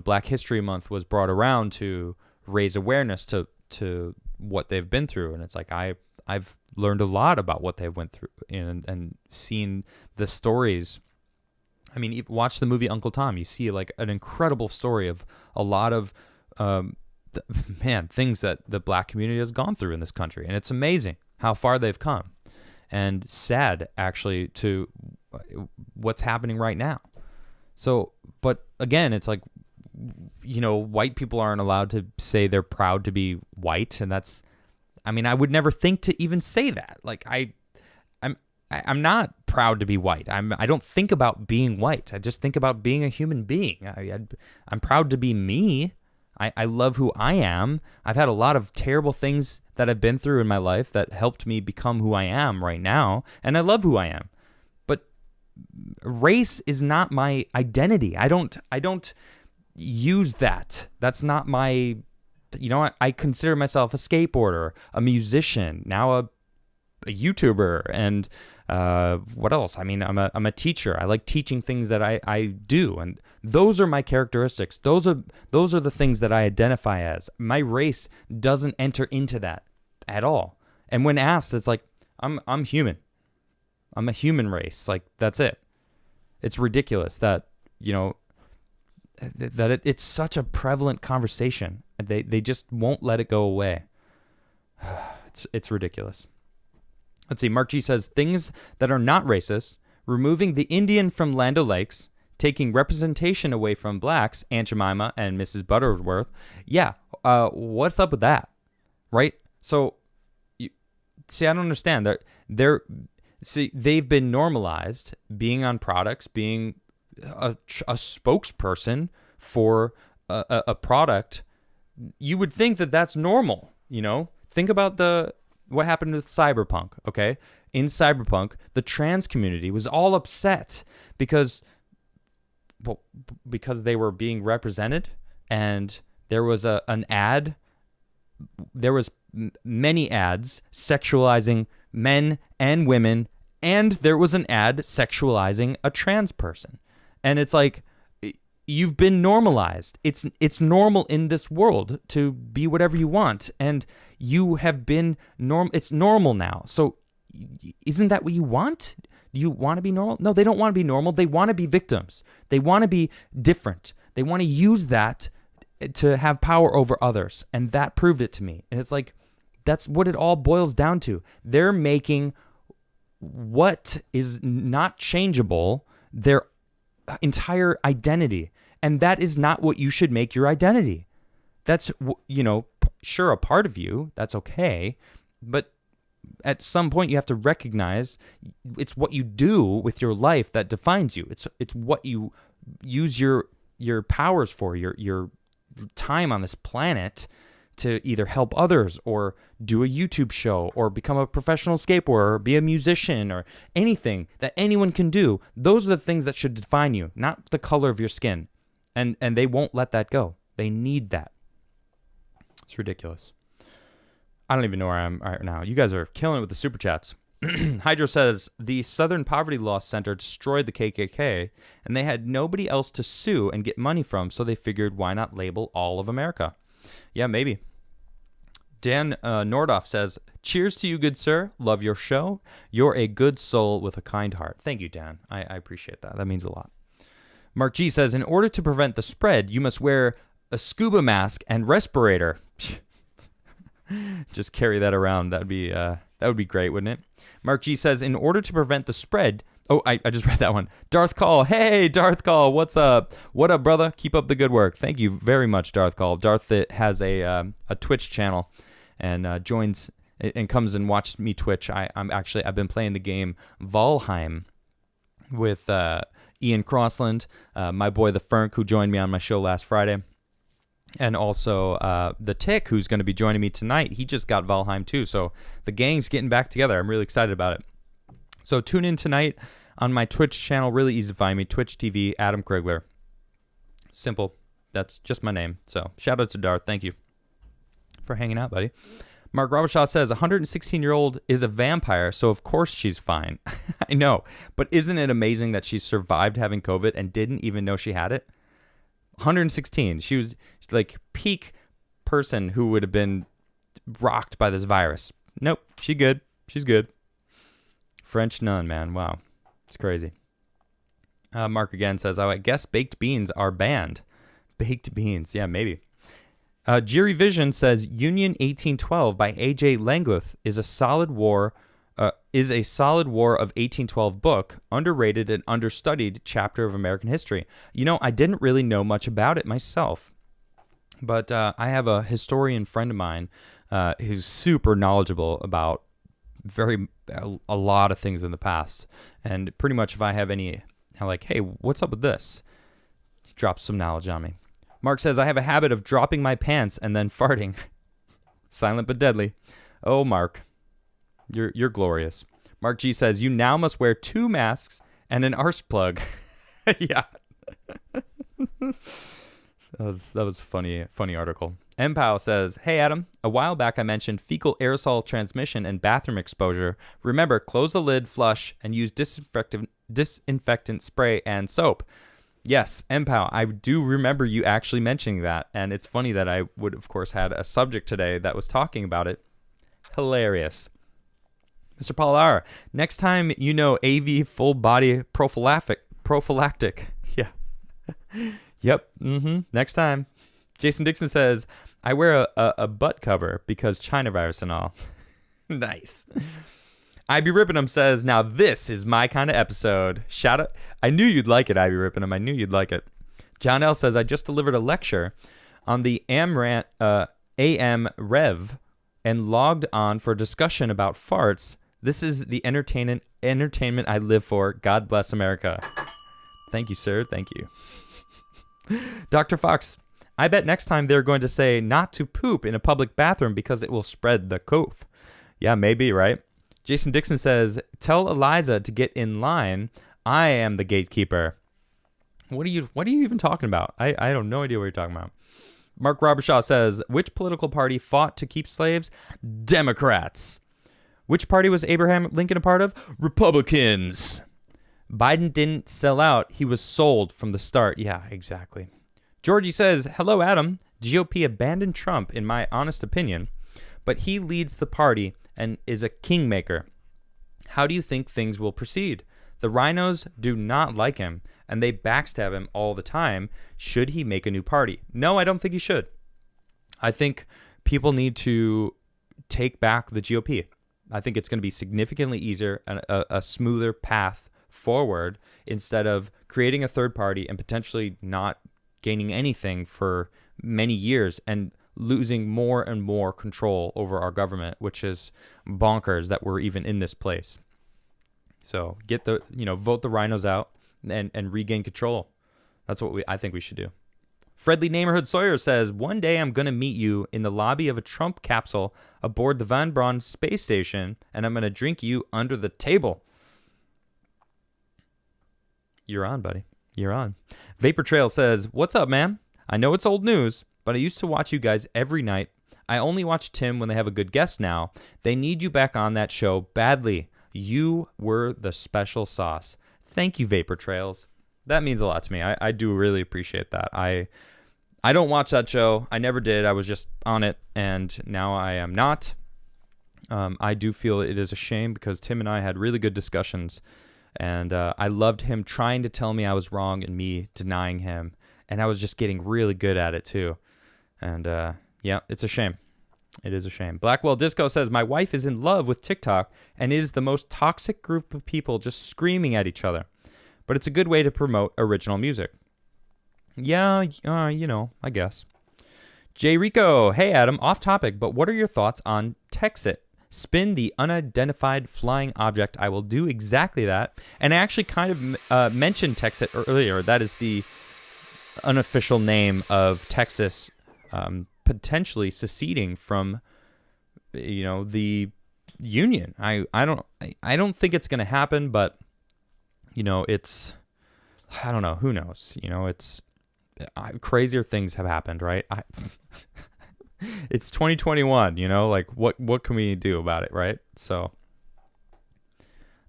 Black History Month was brought around to raise awareness to what they've been through. And it's like, I've learned a lot about what they've went through and seen the stories. I mean, watch the movie Uncle Tom. You see like an incredible story of a lot of, things that the black community has gone through in this country. And it's amazing how far they've come. And sad, actually, to what's happening right now. So, but again, it's like, white people aren't allowed to say they're proud to be white. And I would never think to even say that. Like, I'm not proud to be white. I don't think about being white. I just think about being a human being. I'm proud to be me. I love who I am. I've had a lot of terrible things that I've been through in my life that helped me become who I am right now, and I love who I am. But race is not my identity. I don't use that. That's not my, I consider myself a skateboarder, a musician, now a YouTuber, and what else? I mean, I'm a teacher. I like teaching things that I do, and those are my characteristics. Those are the things that I identify as. My race doesn't enter into that at all. And when asked, it's like, I'm human. I'm a human race. Like, that's it. It's ridiculous that it's such a prevalent conversation. They just won't let it go away. It's ridiculous. Let's see. Mark G says, things that are not racist: removing the Indian from Land O'Lakes, taking representation away from blacks, Aunt Jemima and Mrs. Butterworth. Yeah, what's up with that? Right? So, I don't understand. They've been normalized being on products, being a spokesperson for a product. You would think that that's normal, Think about what happened with Cyberpunk, okay? In Cyberpunk, the trans community was all upset because they were being represented, and there was an ad there was many ads sexualizing men and women, and there was an ad sexualizing a trans person. And it's like, you've been normalized. It's normal in this world to be whatever you want, and you have been it's normal now. So isn't that what you want? Do you want to be normal? No, they don't want to be normal. They want to be victims. They want to be different. They want to use that to have power over others. And that proved it to me. And it's like, that's what it all boils down to. They're making what is not changeable their entire identity. And that is not what you should make your identity. That's, sure, a part of you. That's okay. But at some point you have to recognize it's what you do with your life that defines you. It's what you use your powers for, your time on this planet to either help others or do a YouTube show or become a professional skateboarder or be a musician or anything that anyone can do. Those are the things that should define you, not the color of your skin. And they won't let that go. They need that. It's ridiculous. I don't even know where I am right now. You guys are killing it with the super chats. Hydro says, the Southern Poverty Law Center destroyed the KKK, and they had nobody else to sue and get money from, so they figured, why not label all of America? Yeah, maybe. Dan Nordoff says, cheers to you, good sir. Love your show. You're a good soul with a kind heart. Thank you, Dan. I appreciate that. That means a lot. Mark G says, in order to prevent the spread, you must wear a scuba mask and respirator. Just carry that around. That would be great, wouldn't it? Mark G says, in order to prevent the spread. Oh, I just read that one. Darth Call. Hey, Darth Call. What's up? What up, brother? Keep up the good work. Thank you very much, Darth Call. Darth that has a Twitch channel and joins and comes and watches me Twitch. I've been playing the game Valheim with Ian Crossland, my boy the Fernk, who joined me on my show last Friday. And also the Tick, who's going to be joining me tonight. He just got Valheim too. So the gang's getting back together. I'm really excited about it. So tune in tonight on my Twitch channel. Really easy to find me. Twitch TV, Adam Crigler. Simple. That's just my name. So shout out to Darth. Thank you for hanging out, buddy. Mark Robershaw says, 116-year-old is a vampire, so of course she's fine. I know. But isn't it amazing that she survived having COVID and didn't even know she had it? 116. She was like peak person who would have been rocked by this virus. Nope. She's good. She's good. French nun, man. Wow. It's crazy. Mark again says, I guess baked beans are banned. Baked beans. Yeah, maybe. Jiri Vision says, Union 1812 by A.J. Langmuth is a solid war of 1812 book, underrated and understudied chapter of American history. I didn't really know much about it myself, but I have a historian friend of mine who's super knowledgeable about a lot of things in the past. And pretty much if I have any, like, hey, what's up with this? He drops some knowledge on me. Mark says, I have a habit of dropping my pants and then farting. Silent but deadly. Oh, Mark. You're glorious. Mark G says, you now must wear 2 masks and an arse plug. Yeah. that was a funny article. MPOW says, hey, Adam, a while back I mentioned fecal aerosol transmission and bathroom exposure. Remember, close the lid, flush, and use disinfectant spray and soap. Yes, MPOW, I do remember you actually mentioning that, and it's funny that I would, of course, had a subject today that was talking about it. Hilarious. Mr. Paular, next time AV full body prophylactic. Yeah. Yep. Next time. Jason Dixon says, I wear a butt cover because China virus and all. Nice. Ivy Rippenham says, now this is my kind of episode. Shout out. I knew you'd like it, Ivy Rippenham. I knew you'd like it. John L. says, I just delivered a lecture on the AM Rev and logged on for a discussion about farts. This is the entertainment I live for. God bless America. Thank you, sir. Thank you. Dr. Fox, I bet next time they're going to say not to poop in a public bathroom because it will spread the cove. Yeah, maybe, right? Jason Dixon says, tell Eliza to get in line. I am the gatekeeper. What are you even talking about? I have no idea what you're talking about. Mark Robershaw says, which political party fought to keep slaves? Democrats. Which party was Abraham Lincoln a part of? Republicans. Biden didn't sell out. He was sold from the start. Yeah, exactly. Georgie says, hello, Adam. GOP abandoned Trump, in my honest opinion, but he leads the party and is a kingmaker. How do you think things will proceed? The rhinos do not like him, and they backstab him all the time. Should he make a new party? No, I don't think he should. I think people need to take back the GOP. I think it's going to be significantly easier and a smoother path forward instead of creating a third party and potentially not gaining anything for many years and losing more and more control over our government, which is bonkers that we're even in this place. So vote the rhinos out and regain control. That's what I think we should do. Fredly Neighborhood Sawyer says, one day I'm going to meet you in the lobby of a Trump capsule aboard the Van Braun space station, and I'm going to drink you under the table. You're on, buddy. You're on. Vapor Trail says, what's up, man? I know it's old news, but I used to watch you guys every night. I only watch Tim when they have a good guest now. They need you back on that show badly. You were the special sauce. Thank you, Vapor Trails. That means a lot to me. I do really appreciate that. I don't watch that show. I never did. I was just on it, and now I am not. I do feel it is a shame because Tim and I had really good discussions, and I loved him trying to tell me I was wrong and me denying him, and I was just getting really good at it too. And yeah, it's a shame. It is a shame. Blackwell Disco says, my wife is in love with TikTok, and it is the most toxic group of people just screaming at each other. But it's a good way to promote original music. Yeah, I guess. Jay Rico, hey Adam, off topic, but what are your thoughts on Texit? Spin the unidentified flying object. I will do exactly that. And I actually kind of mentioned Texit earlier. That is the unofficial name of Texas potentially seceding from, the Union. I don't think it's going to happen, but it's, I don't know, who knows? It's crazier things have happened, right? It's 2021, what can we do about it, right? So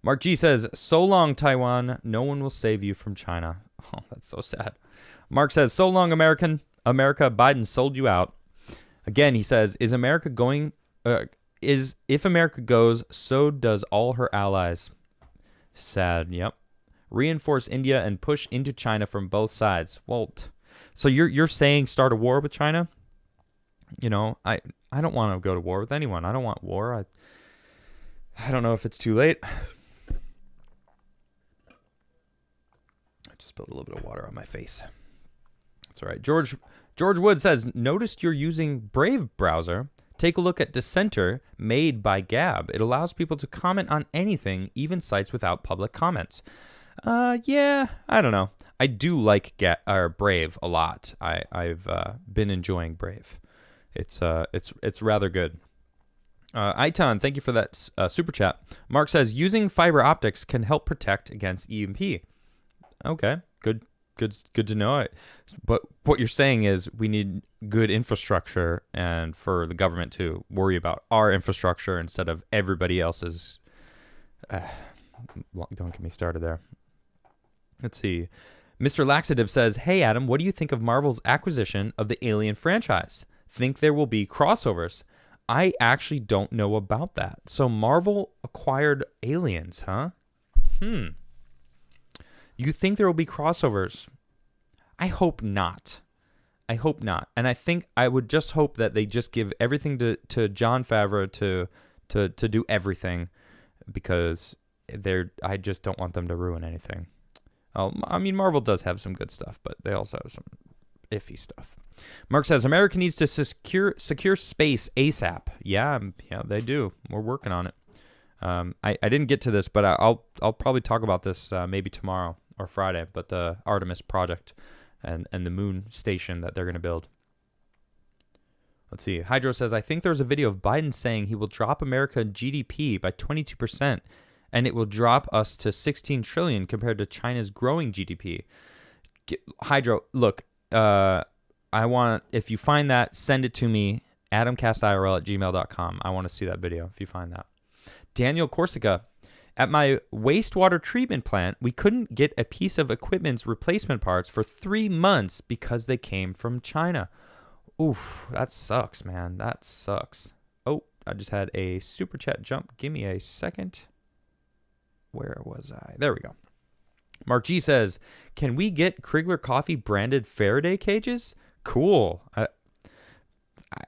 Mark G says, so long, Taiwan. No one will save you from China. Oh, that's so sad. Mark says, so long, America. Biden sold you out. Again, he says, if America goes, so does all her allies. Sad. Yep. Reinforce India and push into China from both sides. Well, so you're saying start a war with China? I don't want to go to war with anyone. I don't want war. I don't know if it's too late. I just spilled a little bit of water on my face. That's all right. George Wood says, noticed you're using Brave browser. Take a look at Dissenter, made by Gab. It allows people to comment on anything, even sites without public comments. Yeah, I don't know. I do like Brave a lot. I've been enjoying Brave. It's rather good. Iton, thank you for that super chat. Mark says, using fiber optics can help protect against EMP. Okay, good to know it. But what you're saying is we need good infrastructure and for the government to worry about our infrastructure instead of everybody else's. Don't get me started there. Let's see. Mr. Laxative says, hey, Adam, what do you think of Marvel's acquisition of the Alien franchise? Think there will be crossovers? I actually don't know about that. So Marvel acquired Aliens, huh? You think there will be crossovers? I hope not. And I think I would just hope that they just give everything to Jon Favreau to do everything, because I just don't want them to ruin anything. I mean, Marvel does have some good stuff, but they also have some iffy stuff. Mark says, America needs to secure space ASAP. Yeah, they do. We're working on it. I didn't get to this, but I'll probably talk about this maybe tomorrow or Friday, but the Artemis project and the moon station that they're going to build. Let's see. Hydro says, I think there's a video of Biden saying he will drop America GDP by 22%, and it will drop us to 16 trillion compared to China's growing GDP. Hydro, look, if you find that, send it to me, adamcastirl@gmail.com. I want to see that video if you find that. Daniel Corsica, at my wastewater treatment plant, we couldn't get a piece of equipment's replacement parts for 3 months because they came from China. Oof, that sucks, man. That sucks. Oh, I just had a super chat jump. Give me a second. Where was I? There we go. Mark G says, can we get Crigler Coffee branded Faraday cages? Cool.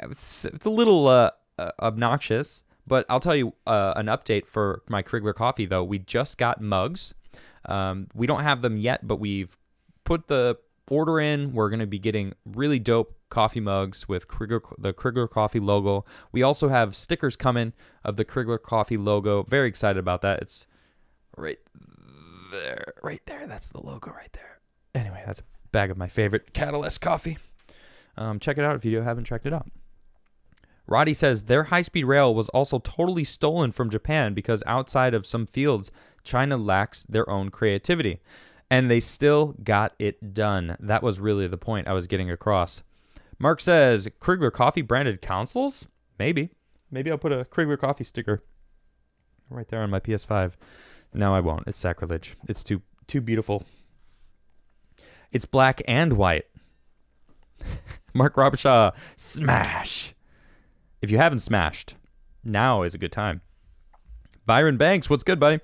It's a little obnoxious, but I'll tell you an update for my Crigler Coffee, though. We just got mugs. We don't have them yet, but we've put the order in. We're going to be getting really dope coffee mugs with the Crigler Coffee logo. We also have stickers coming of the Crigler Coffee logo. Very excited about that. It's right there. That's the logo right there. Anyway, that's a bag of my favorite Catalyst coffee. Check it out if you haven't checked it out. Roddy says their high-speed rail was also totally stolen from Japan because outside of some fields, China lacks their own creativity. And they still got it done. That was really the point I was getting across. Mark says, Crigler Coffee branded consoles? Maybe. Maybe I'll put a Crigler Coffee sticker right there on my PS5. No, I won't. It's sacrilege. It's too beautiful. It's black and white. Mark Robershaw, smash. If you haven't smashed, now is a good time. Byron Banks, what's good, buddy?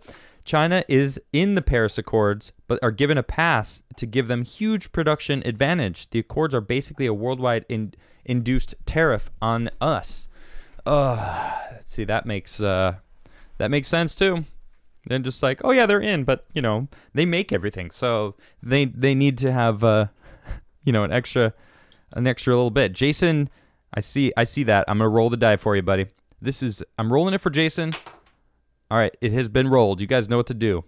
China is in the Paris Accords, but are given a pass to give them huge production advantage. The Accords are basically a worldwide induced tariff on us. See, that makes sense too. They're just like, oh yeah, they're in, but they make everything, so they need to have an extra little bit. Jason, I see that. I'm gonna roll the die for you, buddy. I'm rolling it for Jason. All right, it has been rolled. You guys know what to do.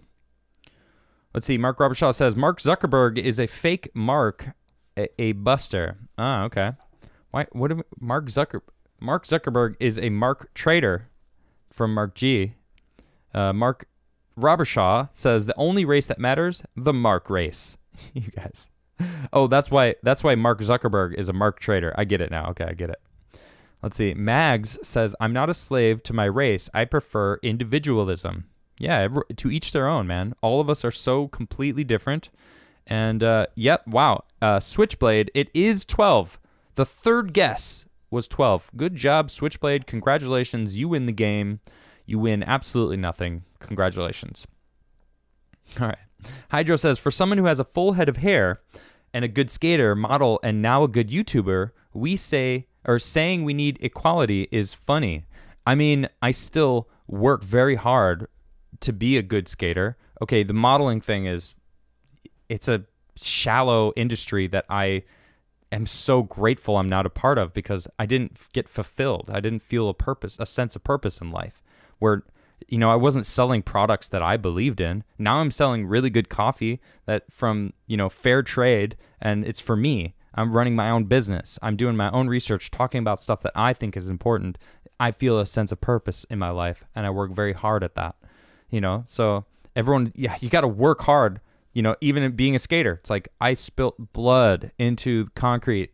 Let's see. Mark Robershaw says Mark Zuckerberg is a fake Mark, a buster. Ah, okay. Why? Mark Zuckerberg is a Mark trader from Mark G. Mark Robershaw says the only race that matters, the Mark race. You guys. Oh, that's why Mark Zuckerberg is a Mark trader. I get it now. Okay, I get it. Let's see. Mags says, I'm not a slave to my race. I prefer individualism. Yeah, to each their own, man. All of us are so completely different. And, yep, wow. Switchblade, it is 12. The third guess was 12. Good job, Switchblade. Congratulations. You win the game. You win absolutely nothing. Congratulations. All right. Hydro says, for someone who has a full head of hair and a good skater, model, and now a good YouTuber, saying we need equality is funny. I mean, I still work very hard to be a good skater. Okay, the modeling thing it's a shallow industry that I am so grateful I'm not a part of because I didn't get fulfilled. I didn't feel a sense of purpose in life where, I wasn't selling products that I believed in. Now I'm selling really good coffee that from, fair trade, and it's for me. I'm running my own business. I'm doing my own research, talking about stuff that I think is important. I feel a sense of purpose in my life, and I work very hard at that. So everyone, you got to work hard, even in being a skater. It's like I spilt blood into concrete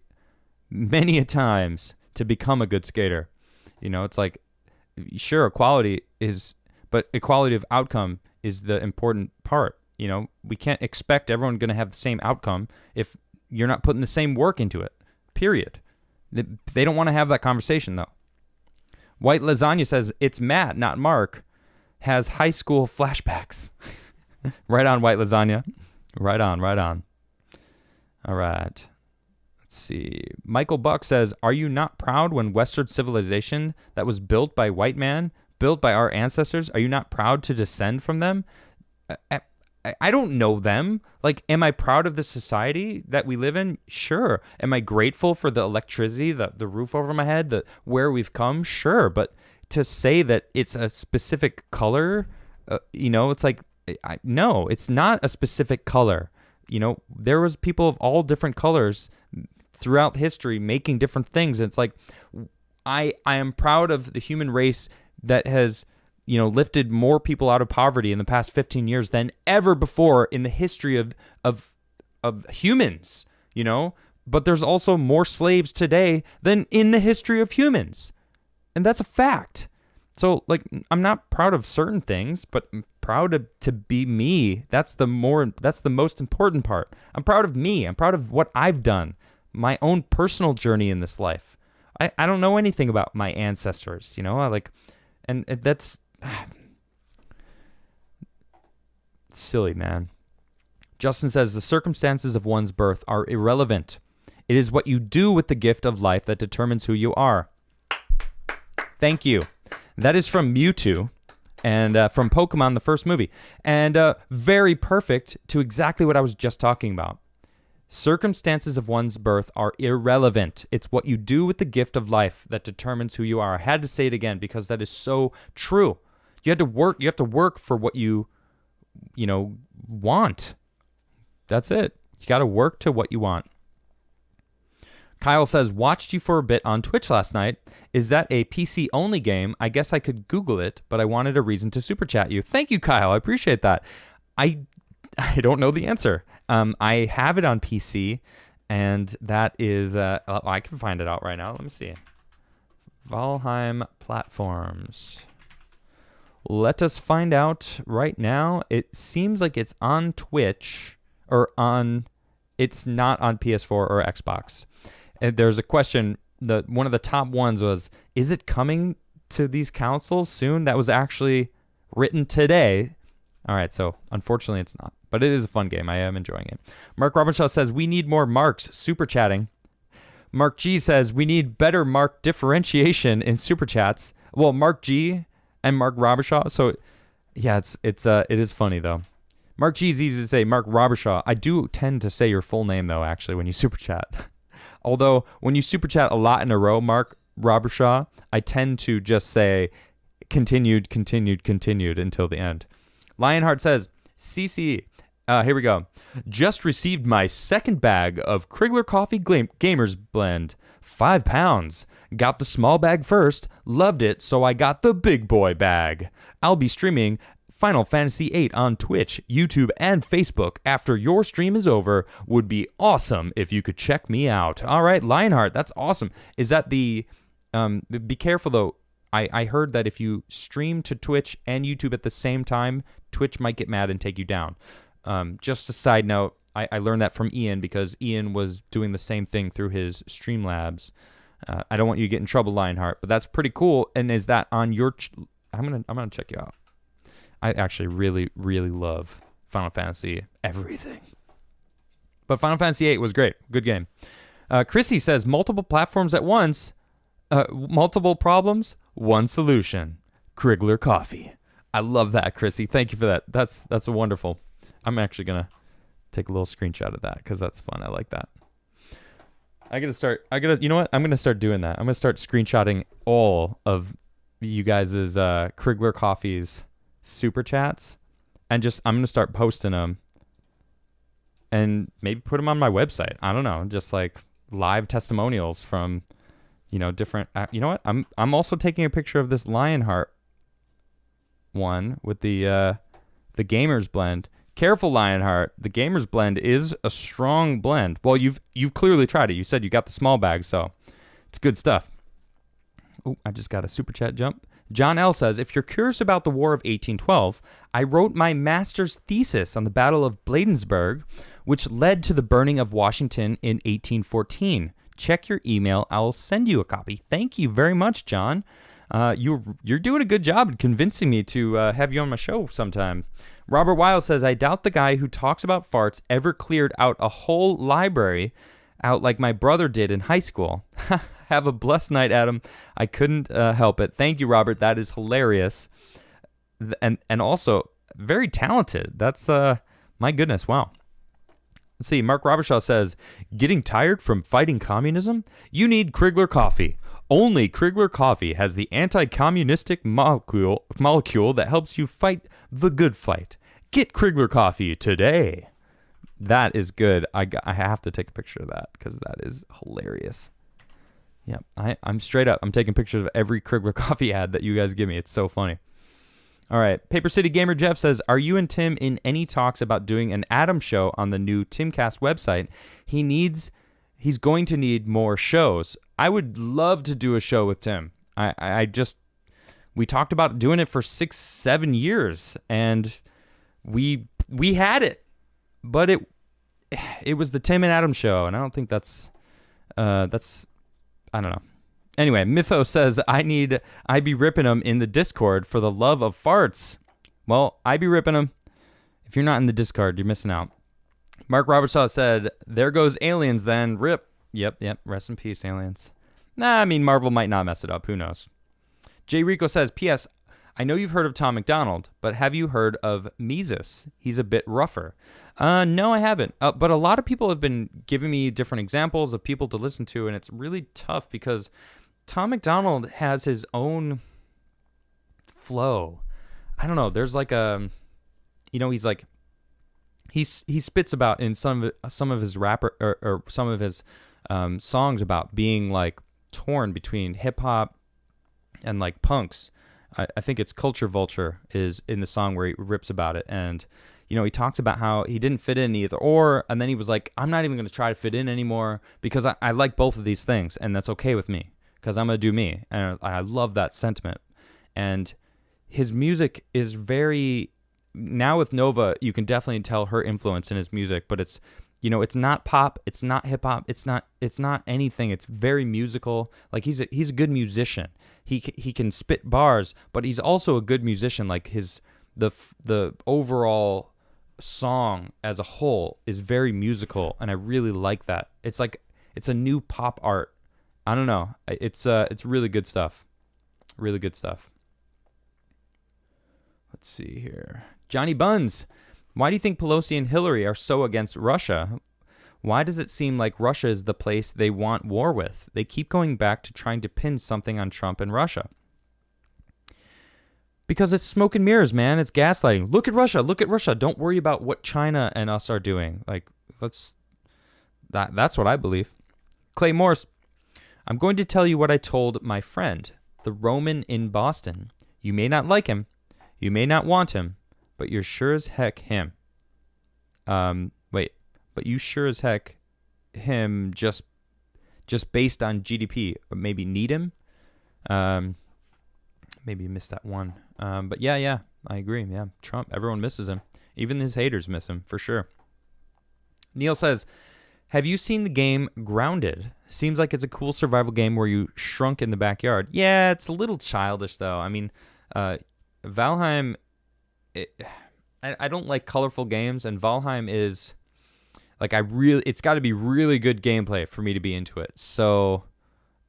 many a times to become a good skater. It's like, sure, but equality of outcome is the important part. We can't expect everyone going to have the same outcome if you're not putting the same work into it, period. They don't want to have that conversation, though. White Lasagna says, it's Matt, not Mark, has high school flashbacks. Right on, White Lasagna. Right on. All right. Let's see. Michael Buck says, are you not proud when Western civilization that was built by white man, built by our ancestors, are you not proud to descend from them? I don't know them. Like, am I proud of the society that we live in? Sure. Am I grateful for the electricity, the roof over my head, where we've come? Sure. But to say that it's a specific color, it's like, no, it's not a specific color. There was people of all different colors throughout history making different things. And it's like, I am proud of the human race that has lifted more people out of poverty in the past 15 years than ever before in the history of humans. but there's also more slaves today than in the history of humans. And that's a fact. So, like, I'm not proud of certain things, but I'm proud to be me. That's the most important part. I'm proud of me. I'm proud of what I've done, my own personal journey in this life. I don't know anything about my ancestors, you know? And that's silly, man. Justin says, the circumstances of one's birth are irrelevant. It is what you do with the gift of life that determines who you are. Thank you. That is from Mewtwo and from Pokemon, the first movie. And very perfect to exactly what I was just talking about. Circumstances of one's birth are irrelevant. It's what you do with the gift of life that determines who you are. I had to say it again because that is so true. You have to work for what you want. That's it. You got to work to what you want. Kyle says, watched you for a bit on Twitch last night. Is that a PC-only game? I guess I could Google it, but I wanted a reason to super chat you. Thank you, Kyle. I appreciate that. I don't know the answer. I have it on PC, and that is... I can find it out right now. Let me see. Valheim platforms. Let us find out right now. It seems like it's on Twitch, or on... It's not on PS4 or Xbox. And there's a question, one of the top ones was, is it coming to these consoles soon? That was actually written today. All right, so unfortunately it's not. But it is a fun game. I am enjoying it. Mark Robinshaw says, we need more Marks super chatting. Mark G says, we need better Mark differentiation in super chats. Well, Mark G and Mark Robinshaw. So, yeah, it is funny, though. Mark G is easy to say. Mark Robinshaw. I do tend to say your full name, though, actually, when you super chat. Although, when you super chat a lot in a row, Mark Robinshaw, I tend to just say continued until the end. Lionheart says, CC, here we go. Just received my second bag of Crigler Coffee Gamers Blend. 5 pounds. Got the small bag first. Loved it, so I got the big boy bag. I'll be streaming Final Fantasy VIII on Twitch, YouTube, and Facebook after your stream is over. Would be awesome if you could check me out. All right, Lionheart, that's awesome. Is that the... be careful, though. I heard that if you stream to Twitch and YouTube at the same time, Twitch might get mad and take you down. Just a side note, I learned that from Ian because Ian was doing the same thing through his Streamlabs. I don't want you to get in trouble, Lionheart, but that's pretty cool. And is that on your... I'm gonna check you out. I actually really, really love Final Fantasy everything. But Final Fantasy VIII was great. Good game. Chrissy says, multiple platforms at once. Multiple problems, one solution. Crigler Coffee. I love that, Chrissy. Thank you for that. That's wonderful. I'm actually going to take a little screenshot of that because that's fun. I like that. You know what? I'm going to start doing that. I'm going to start screenshotting all of you guys' Crigler Coffee's super chats, and I'm going to start posting them and maybe put them on my website. I don't know, just like live testimonials from, different, you know what? I'm also taking a picture of this Lionheart one with the Gamers Blend. Careful, Lionheart. The Gamers Blend is a strong blend. Well, you've clearly tried it. You said you got the small bag, so it's good stuff. Oh, I just got a super chat jump. John L. says, if you're curious about the War of 1812, I wrote my master's thesis on the Battle of Bladensburg, which led to the burning of Washington in 1814. Check your email. I'll send you a copy. Thank you very much, John. You're doing a good job at convincing me to have you on my show sometime. Robert Weil says, I doubt the guy who talks about farts ever cleared out a whole library out like my brother did in high school. Have a blessed night, Adam. I couldn't help it. Thank you, Robert. That is hilarious. And also very talented. That's, my goodness, wow. Let's see. Mark Robinshaw says, getting tired from fighting communism? You need Crigler Coffee. Only Crigler Coffee has the anti-communistic molecule that helps you fight the good fight. Get Crigler Coffee today. That is good. I have to take a picture of that because that is hilarious. Yeah, I'm straight up. I'm taking pictures of every Crigler Coffee ad that you guys give me. It's so funny. All right. Paper City Gamer Jeff says, are you and Tim in any talks about doing an Adam show on the new Timcast website? He needs he's going to need more shows. I would love to do a show with Tim. We talked about doing it for 6-7 years, and we had it, but it was the Tim and Adam show, and I don't think that's I don't know. Anyway, Mythos says, I be ripping them in the Discord for the love of farts. Well, I be ripping them. If you're not in the Discord, you're missing out. Mark Robertsaw said, there goes aliens then. Rip. Yep. Rest in peace, aliens. Nah, I mean, Marvel might not mess it up. Who knows? Jay Rico says, P.S. I know you've heard of Tom McDonald, but have you heard of Mises? He's a bit rougher. No, I haven't. But a lot of people have been giving me different examples of people to listen to, and it's really tough because Tom McDonald has his own flow. I don't know. There's like he's like, he spits about in some of his rapper or some of his songs about being like torn between hip hop and like punks. I think it's Culture Vulture is in the song where he rips about it. And, he talks about how he didn't fit in either or. And then he was like, I'm not even going to try to fit in anymore because I like both of these things. And that's okay with me because I'm going to do me. And I love that sentiment. And his music is very, now with Nova, you can definitely tell her influence in his music, but it's, it's not pop, it's not hip hop, it's not anything. It's very musical. Like he's a good musician. He can spit bars, but he's also a good musician. Like the overall song as a whole is very musical, and I really like that. It's like it's a new pop art. I don't know. It's really good stuff. Really good stuff. Let's see here. Johnny Buns, why do you think Pelosi and Hillary are so against Russia? Why does it seem like Russia is the place they want war with? They keep going back to trying to pin something on Trump and Russia. Because it's smoke and mirrors, man. It's gaslighting. Look at Russia. Look at Russia. Don't worry about what China and us are doing. Like, that's what I believe. Clay Morse, I'm going to tell you what I told my friend, the Roman in Boston. You may not like him. You may not want him, but you're sure as heck him. But you sure as heck him just based on GDP. Maybe need him. Maybe you missed that one. But yeah, I agree. Yeah, Trump, everyone misses him. Even his haters miss him, for sure. Neil says, have you seen the game Grounded? Seems like it's a cool survival game where you shrunk in the backyard. Yeah, it's a little childish, though. I mean, Valheim, I don't like colorful games, and Valheim is, like, it's got to be really good gameplay for me to be into it. So,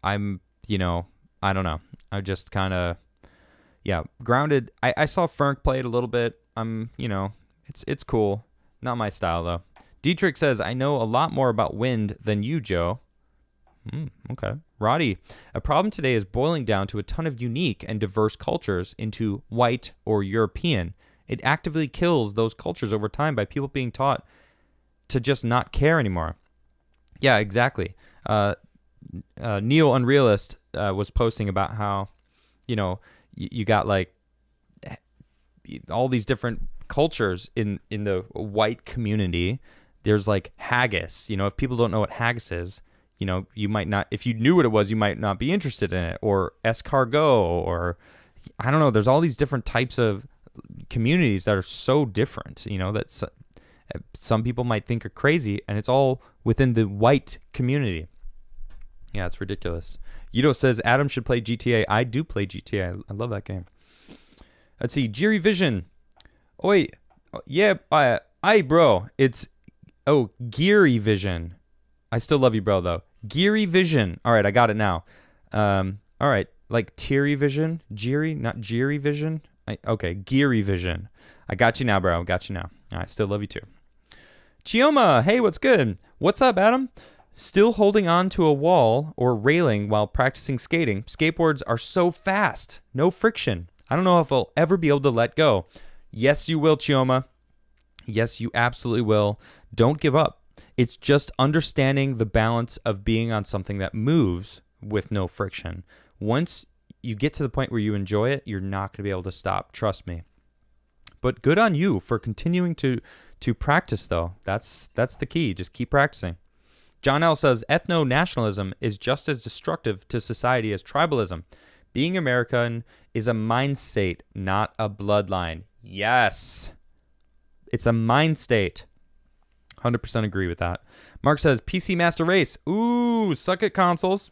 I'm, I don't know. I just kind of, Grounded. I saw Ferk play it a little bit. It's cool. Not my style, though. Dietrich says, I know a lot more about wind than you, Joe. Okay. Roddy, a problem today is boiling down to a ton of unique and diverse cultures into white or European. It actively kills those cultures over time by people being taught to just not care anymore. Yeah, exactly. Neo Unrealist was posting about how, you got like all these different cultures in the white community. There's like haggis. If people don't know what haggis is, you might not, if you knew what it was, you might not be interested in it. Or escargot, or I don't know. There's all these different types of communities that are so different, that some people might think are crazy, and it's all within the white community. Yeah, it's ridiculous. Yudo says Adam should play GTA. I do play GTA. I love that game. Let's see. Jiri Vision. Oh, wait. Yeah. Bro. It's, Geary Vision. I still love you, bro, though. Geary Vision. All right, I got it now. All right. Like Teary Vision? Jiri? Not Jiri Vision? Okay, Geary Vision. I got you now, bro. Got you now. I still love you, too. Chioma. Hey, what's good? What's up, Adam? Still holding on to a wall or railing while practicing skating. Skateboards are so fast. No friction. I don't know if I'll ever be able to let go. Yes, you will, Chioma. Yes, you absolutely will. Don't give up. It's just understanding the balance of being on something that moves with no friction. Once you get to the point where you enjoy it, you're not going to be able to stop. Trust me. But good on you for continuing to practice, though. That's the key. Just keep practicing. John L. says, ethno-nationalism is just as destructive to society as tribalism. Being American is a mind state, not a bloodline. Yes. It's a mind state. 100% agree with that. Mark says, PC Master Race. Ooh, suck it, consoles.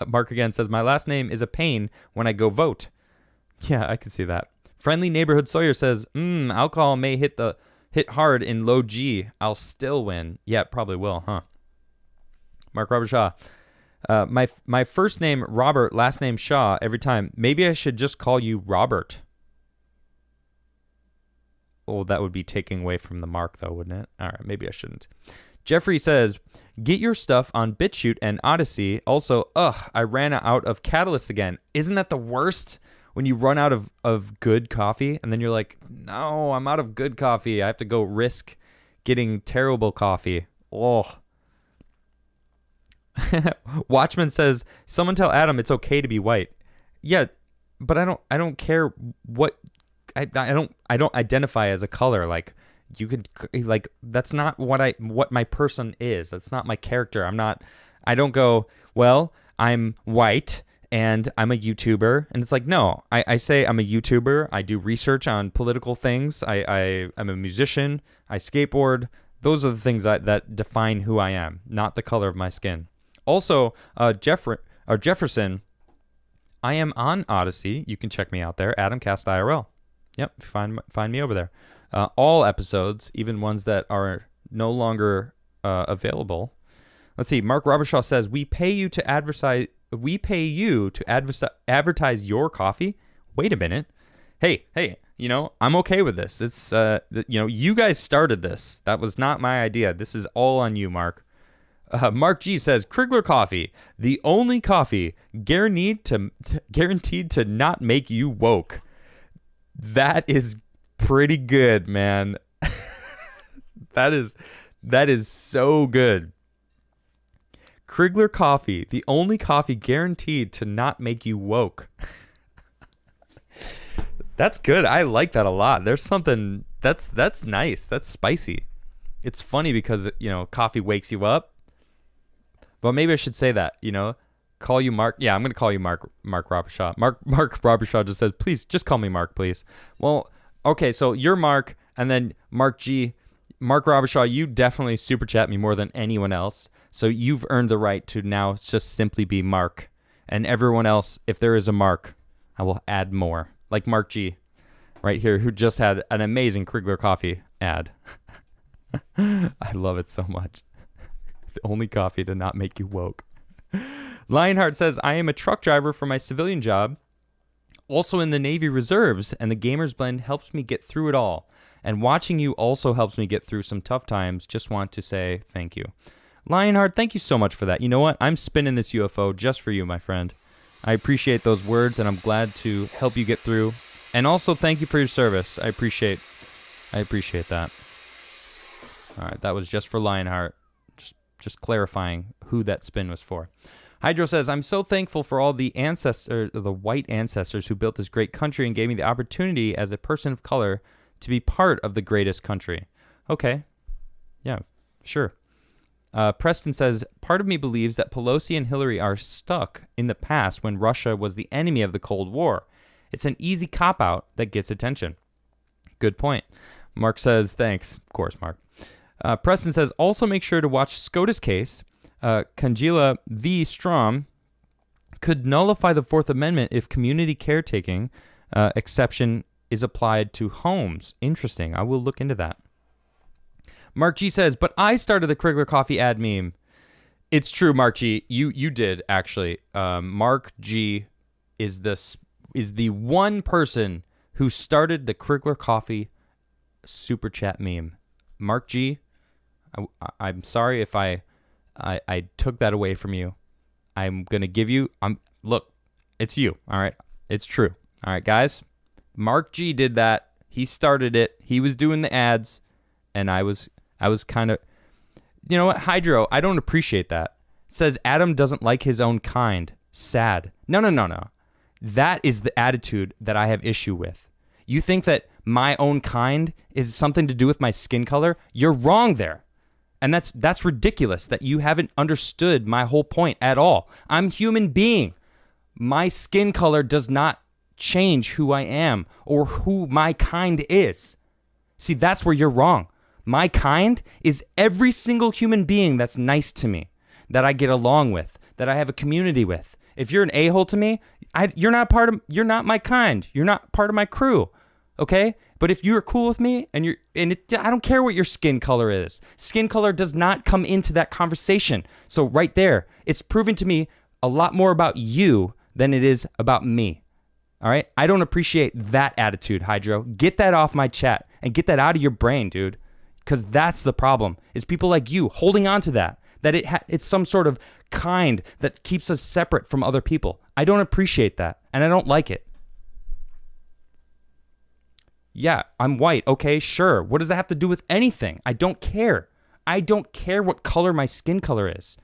Mark again says, my last name is a pain when I go vote. Yeah, I can see that. Friendly Neighborhood Sawyer says, alcohol may hit hard in low G. I'll still win. Yeah, it probably will, huh? Mark Robert Shaw. My first name Robert, last name Shaw every time. Maybe I should just call you Robert. Oh, that would be taking away from the mark, though, wouldn't it? All right, maybe I shouldn't. Jeffrey says, get your stuff on BitChute and Odyssey. Also, I ran out of Catalyst again. Isn't that the worst? When you run out of good coffee, and then you're like, no, I'm out of good coffee. I have to go risk getting terrible coffee. Oh. Watchman says, someone tell Adam it's okay to be white. Yeah, but I don't care what I don't identify as a color. Like, you could, like, that's not what my person is. That's not my character. I don't go, well, I'm white and I'm a YouTuber. And it's like, no, I say I'm a YouTuber. I do research on political things. I'm a musician. I skateboard. Those are the things that define who I am, not the color of my skin. Also, Jefferson, I am on Odyssey. You can check me out there, AdamCast IRL. Yep, find me over there. All episodes, even ones that are no longer available. Let's see. Mark Robershaw says, we pay you to advertise your coffee. Wait a minute. Hey, I'm okay with this. It's you guys started this. That was not my idea. This is all on you, Mark. Mark G says, Crigler coffee, the only coffee guaranteed to not make you woke. That is pretty good, man. That is so good. Crigler coffee, the only coffee guaranteed to not make you woke. That's good. I like that a lot. There's something that's nice. That's spicy. It's funny because, coffee wakes you up. But maybe I should say that, call you Mark. Yeah, I'm going to call you Mark Robershaw. Mark Robershaw just says, please, just call me Mark, please. Well, okay, so you're Mark, and then Mark G. Mark Robershaw, you definitely super chat me more than anyone else. So you've earned the right to now just simply be Mark. And everyone else, if there is a Mark, I will add more. Like Mark G. right here, who just had an amazing Crigler coffee ad. I love it so much. The only coffee to not make you woke. Lionheart says, I am a truck driver for my civilian job, also in the Navy Reserves, and the Gamers Blend helps me get through it all. And watching you also helps me get through some tough times. Just want to say thank you. Lionheart, thank you so much for that. You know what? I'm spinning this UFO just for you, my friend. I appreciate those words, and I'm glad to help you get through. And also, thank you for your service. I appreciate that. All right, that was just for Lionheart. Just clarifying who that spin was for. Hydro says, I'm so thankful for all the white ancestors who built this great country and gave me the opportunity as a person of color to be part of the greatest country. Okay. Yeah, sure. Preston says, part of me believes that Pelosi and Hillary are stuck in the past when Russia was the enemy of the Cold War. It's an easy cop-out that gets attention. Good point. Mark says, thanks. Of course, Mark. Preston says, also make sure to watch SCOTUS case. Congela v. Strom could nullify the Fourth Amendment if community caretaking exception is applied to homes. Interesting. I will look into that. Mark G says, but I started the Crigler coffee ad meme. It's true, Mark G. You did, actually. Mark G is the one person who started the Crigler coffee super chat meme. Mark G, I'm sorry if I took that away from you. I'm going to give you, look, it's you, all right? It's true. All right, guys? Mark G did that. He started it. He was doing the ads, and I was kind of, you know what, Hydro, I don't appreciate that. It says Adam doesn't like his own kind. Sad. No. That is the attitude that I have issue with. You think that my own kind is something to do with my skin color? You're wrong there. And that's ridiculous that you haven't understood my whole point at all. I'm human being. My skin color does not change who I am or who my kind is. See, that's where you're wrong. My kind is every single human being that's nice to me, that I get along with, that I have a community with. If you're an a-hole to me, you're not my kind. You're not part of my crew. Okay? But if you're cool with me I don't care what your skin color is. Skin color does not come into that conversation. So right there, it's proven to me a lot more about you than it is about me. All right? I don't appreciate that attitude, Hydro. Get that off my chat and get that out of your brain, dude. Because that's the problem, is people like you holding on to that it's some sort of kind that keeps us separate from other people. I don't appreciate that, and I don't like it. Yeah, I'm white. Okay, sure. What does that have to do with anything? I don't care. I don't care what color my skin color is.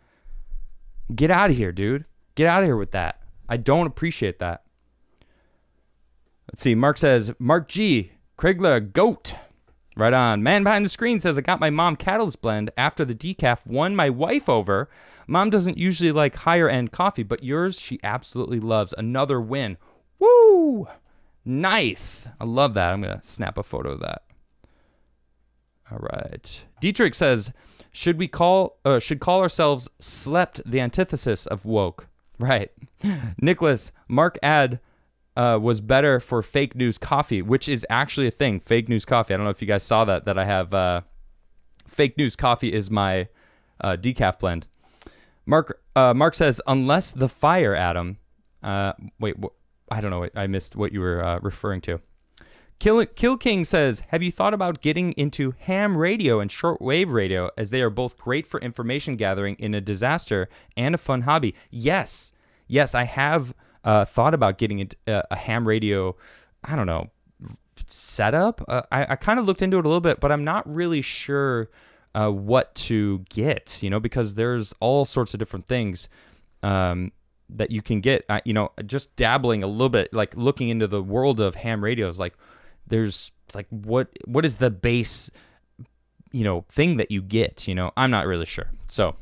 Get out of here, dude. Get out of here with that. I don't appreciate that. Let's see. Mark says, Mark G. Crigler, GOAT. Right on. Man behind the screen says, I got my mom Catalyst blend after the decaf won my wife over. Mom doesn't usually like higher end coffee, but yours she absolutely loves. Another win. Woo! Nice. I love that. I'm going to snap a photo of that. All right. Dietrich says, should call ourselves slept, the antithesis of woke. Right. Nicholas, Mark ad was better for fake news coffee, which is actually a thing. Fake news coffee. I don't know if you guys saw that I have fake news coffee is my decaf blend. Mark says, unless the fire, Adam. Wait, I don't know. I missed what you were referring to. Kill King says, have you thought about getting into ham radio and shortwave radio, as they are both great for information gathering in a disaster and a fun hobby? Yes, I have thought about getting into a ham radio, I don't know, setup. I kind of looked into it a little bit, but I'm not really sure what to get, because there's all sorts of different things that you can get, just dabbling a little bit, like looking into the world of ham radios, like there's like, what is the base, thing that you get, I'm not really sure. So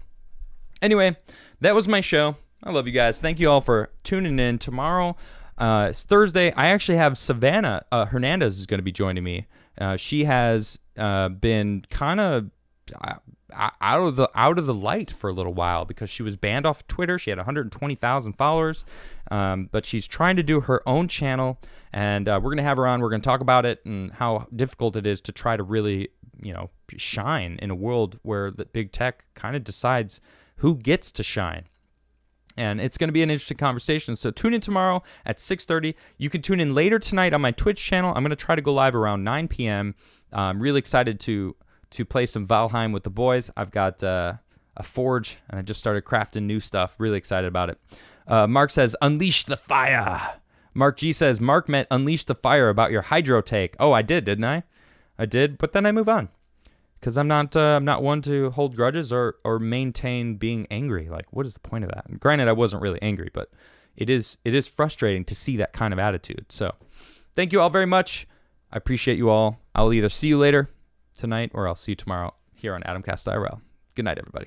anyway, that was my show. I love you guys. Thank you all for tuning in. Tomorrow, it's Thursday. I actually have Savannah Hernandez is going to be joining me. She has been kind of out of the light for a little while because she was banned off Twitter. She had 120,000 followers, but she's trying to do her own channel, and we're going to have her on. We're going to talk about it and how difficult it is to try to really, shine in a world where the big tech kind of decides who gets to shine. And it's going to be an interesting conversation. So tune in tomorrow at 6:30. You can tune in later tonight on my Twitch channel. I'm going to try to go live around 9 p.m. I'm really excited to play some Valheim with the boys. I've got a forge, and I just started crafting new stuff. Really excited about it. Mark says, unleash the fire. Mark G says, Mark meant unleash the fire about your hydro take. Oh, I did, didn't I? I did, but then I move on. Because I'm not one to hold grudges or maintain being angry. Like, what is the point of that? And granted, I wasn't really angry, but it is frustrating to see that kind of attitude. So thank you all very much. I appreciate you all. I'll either see you later tonight or I'll see you tomorrow here on Adamcast IRL. Good night, everybody.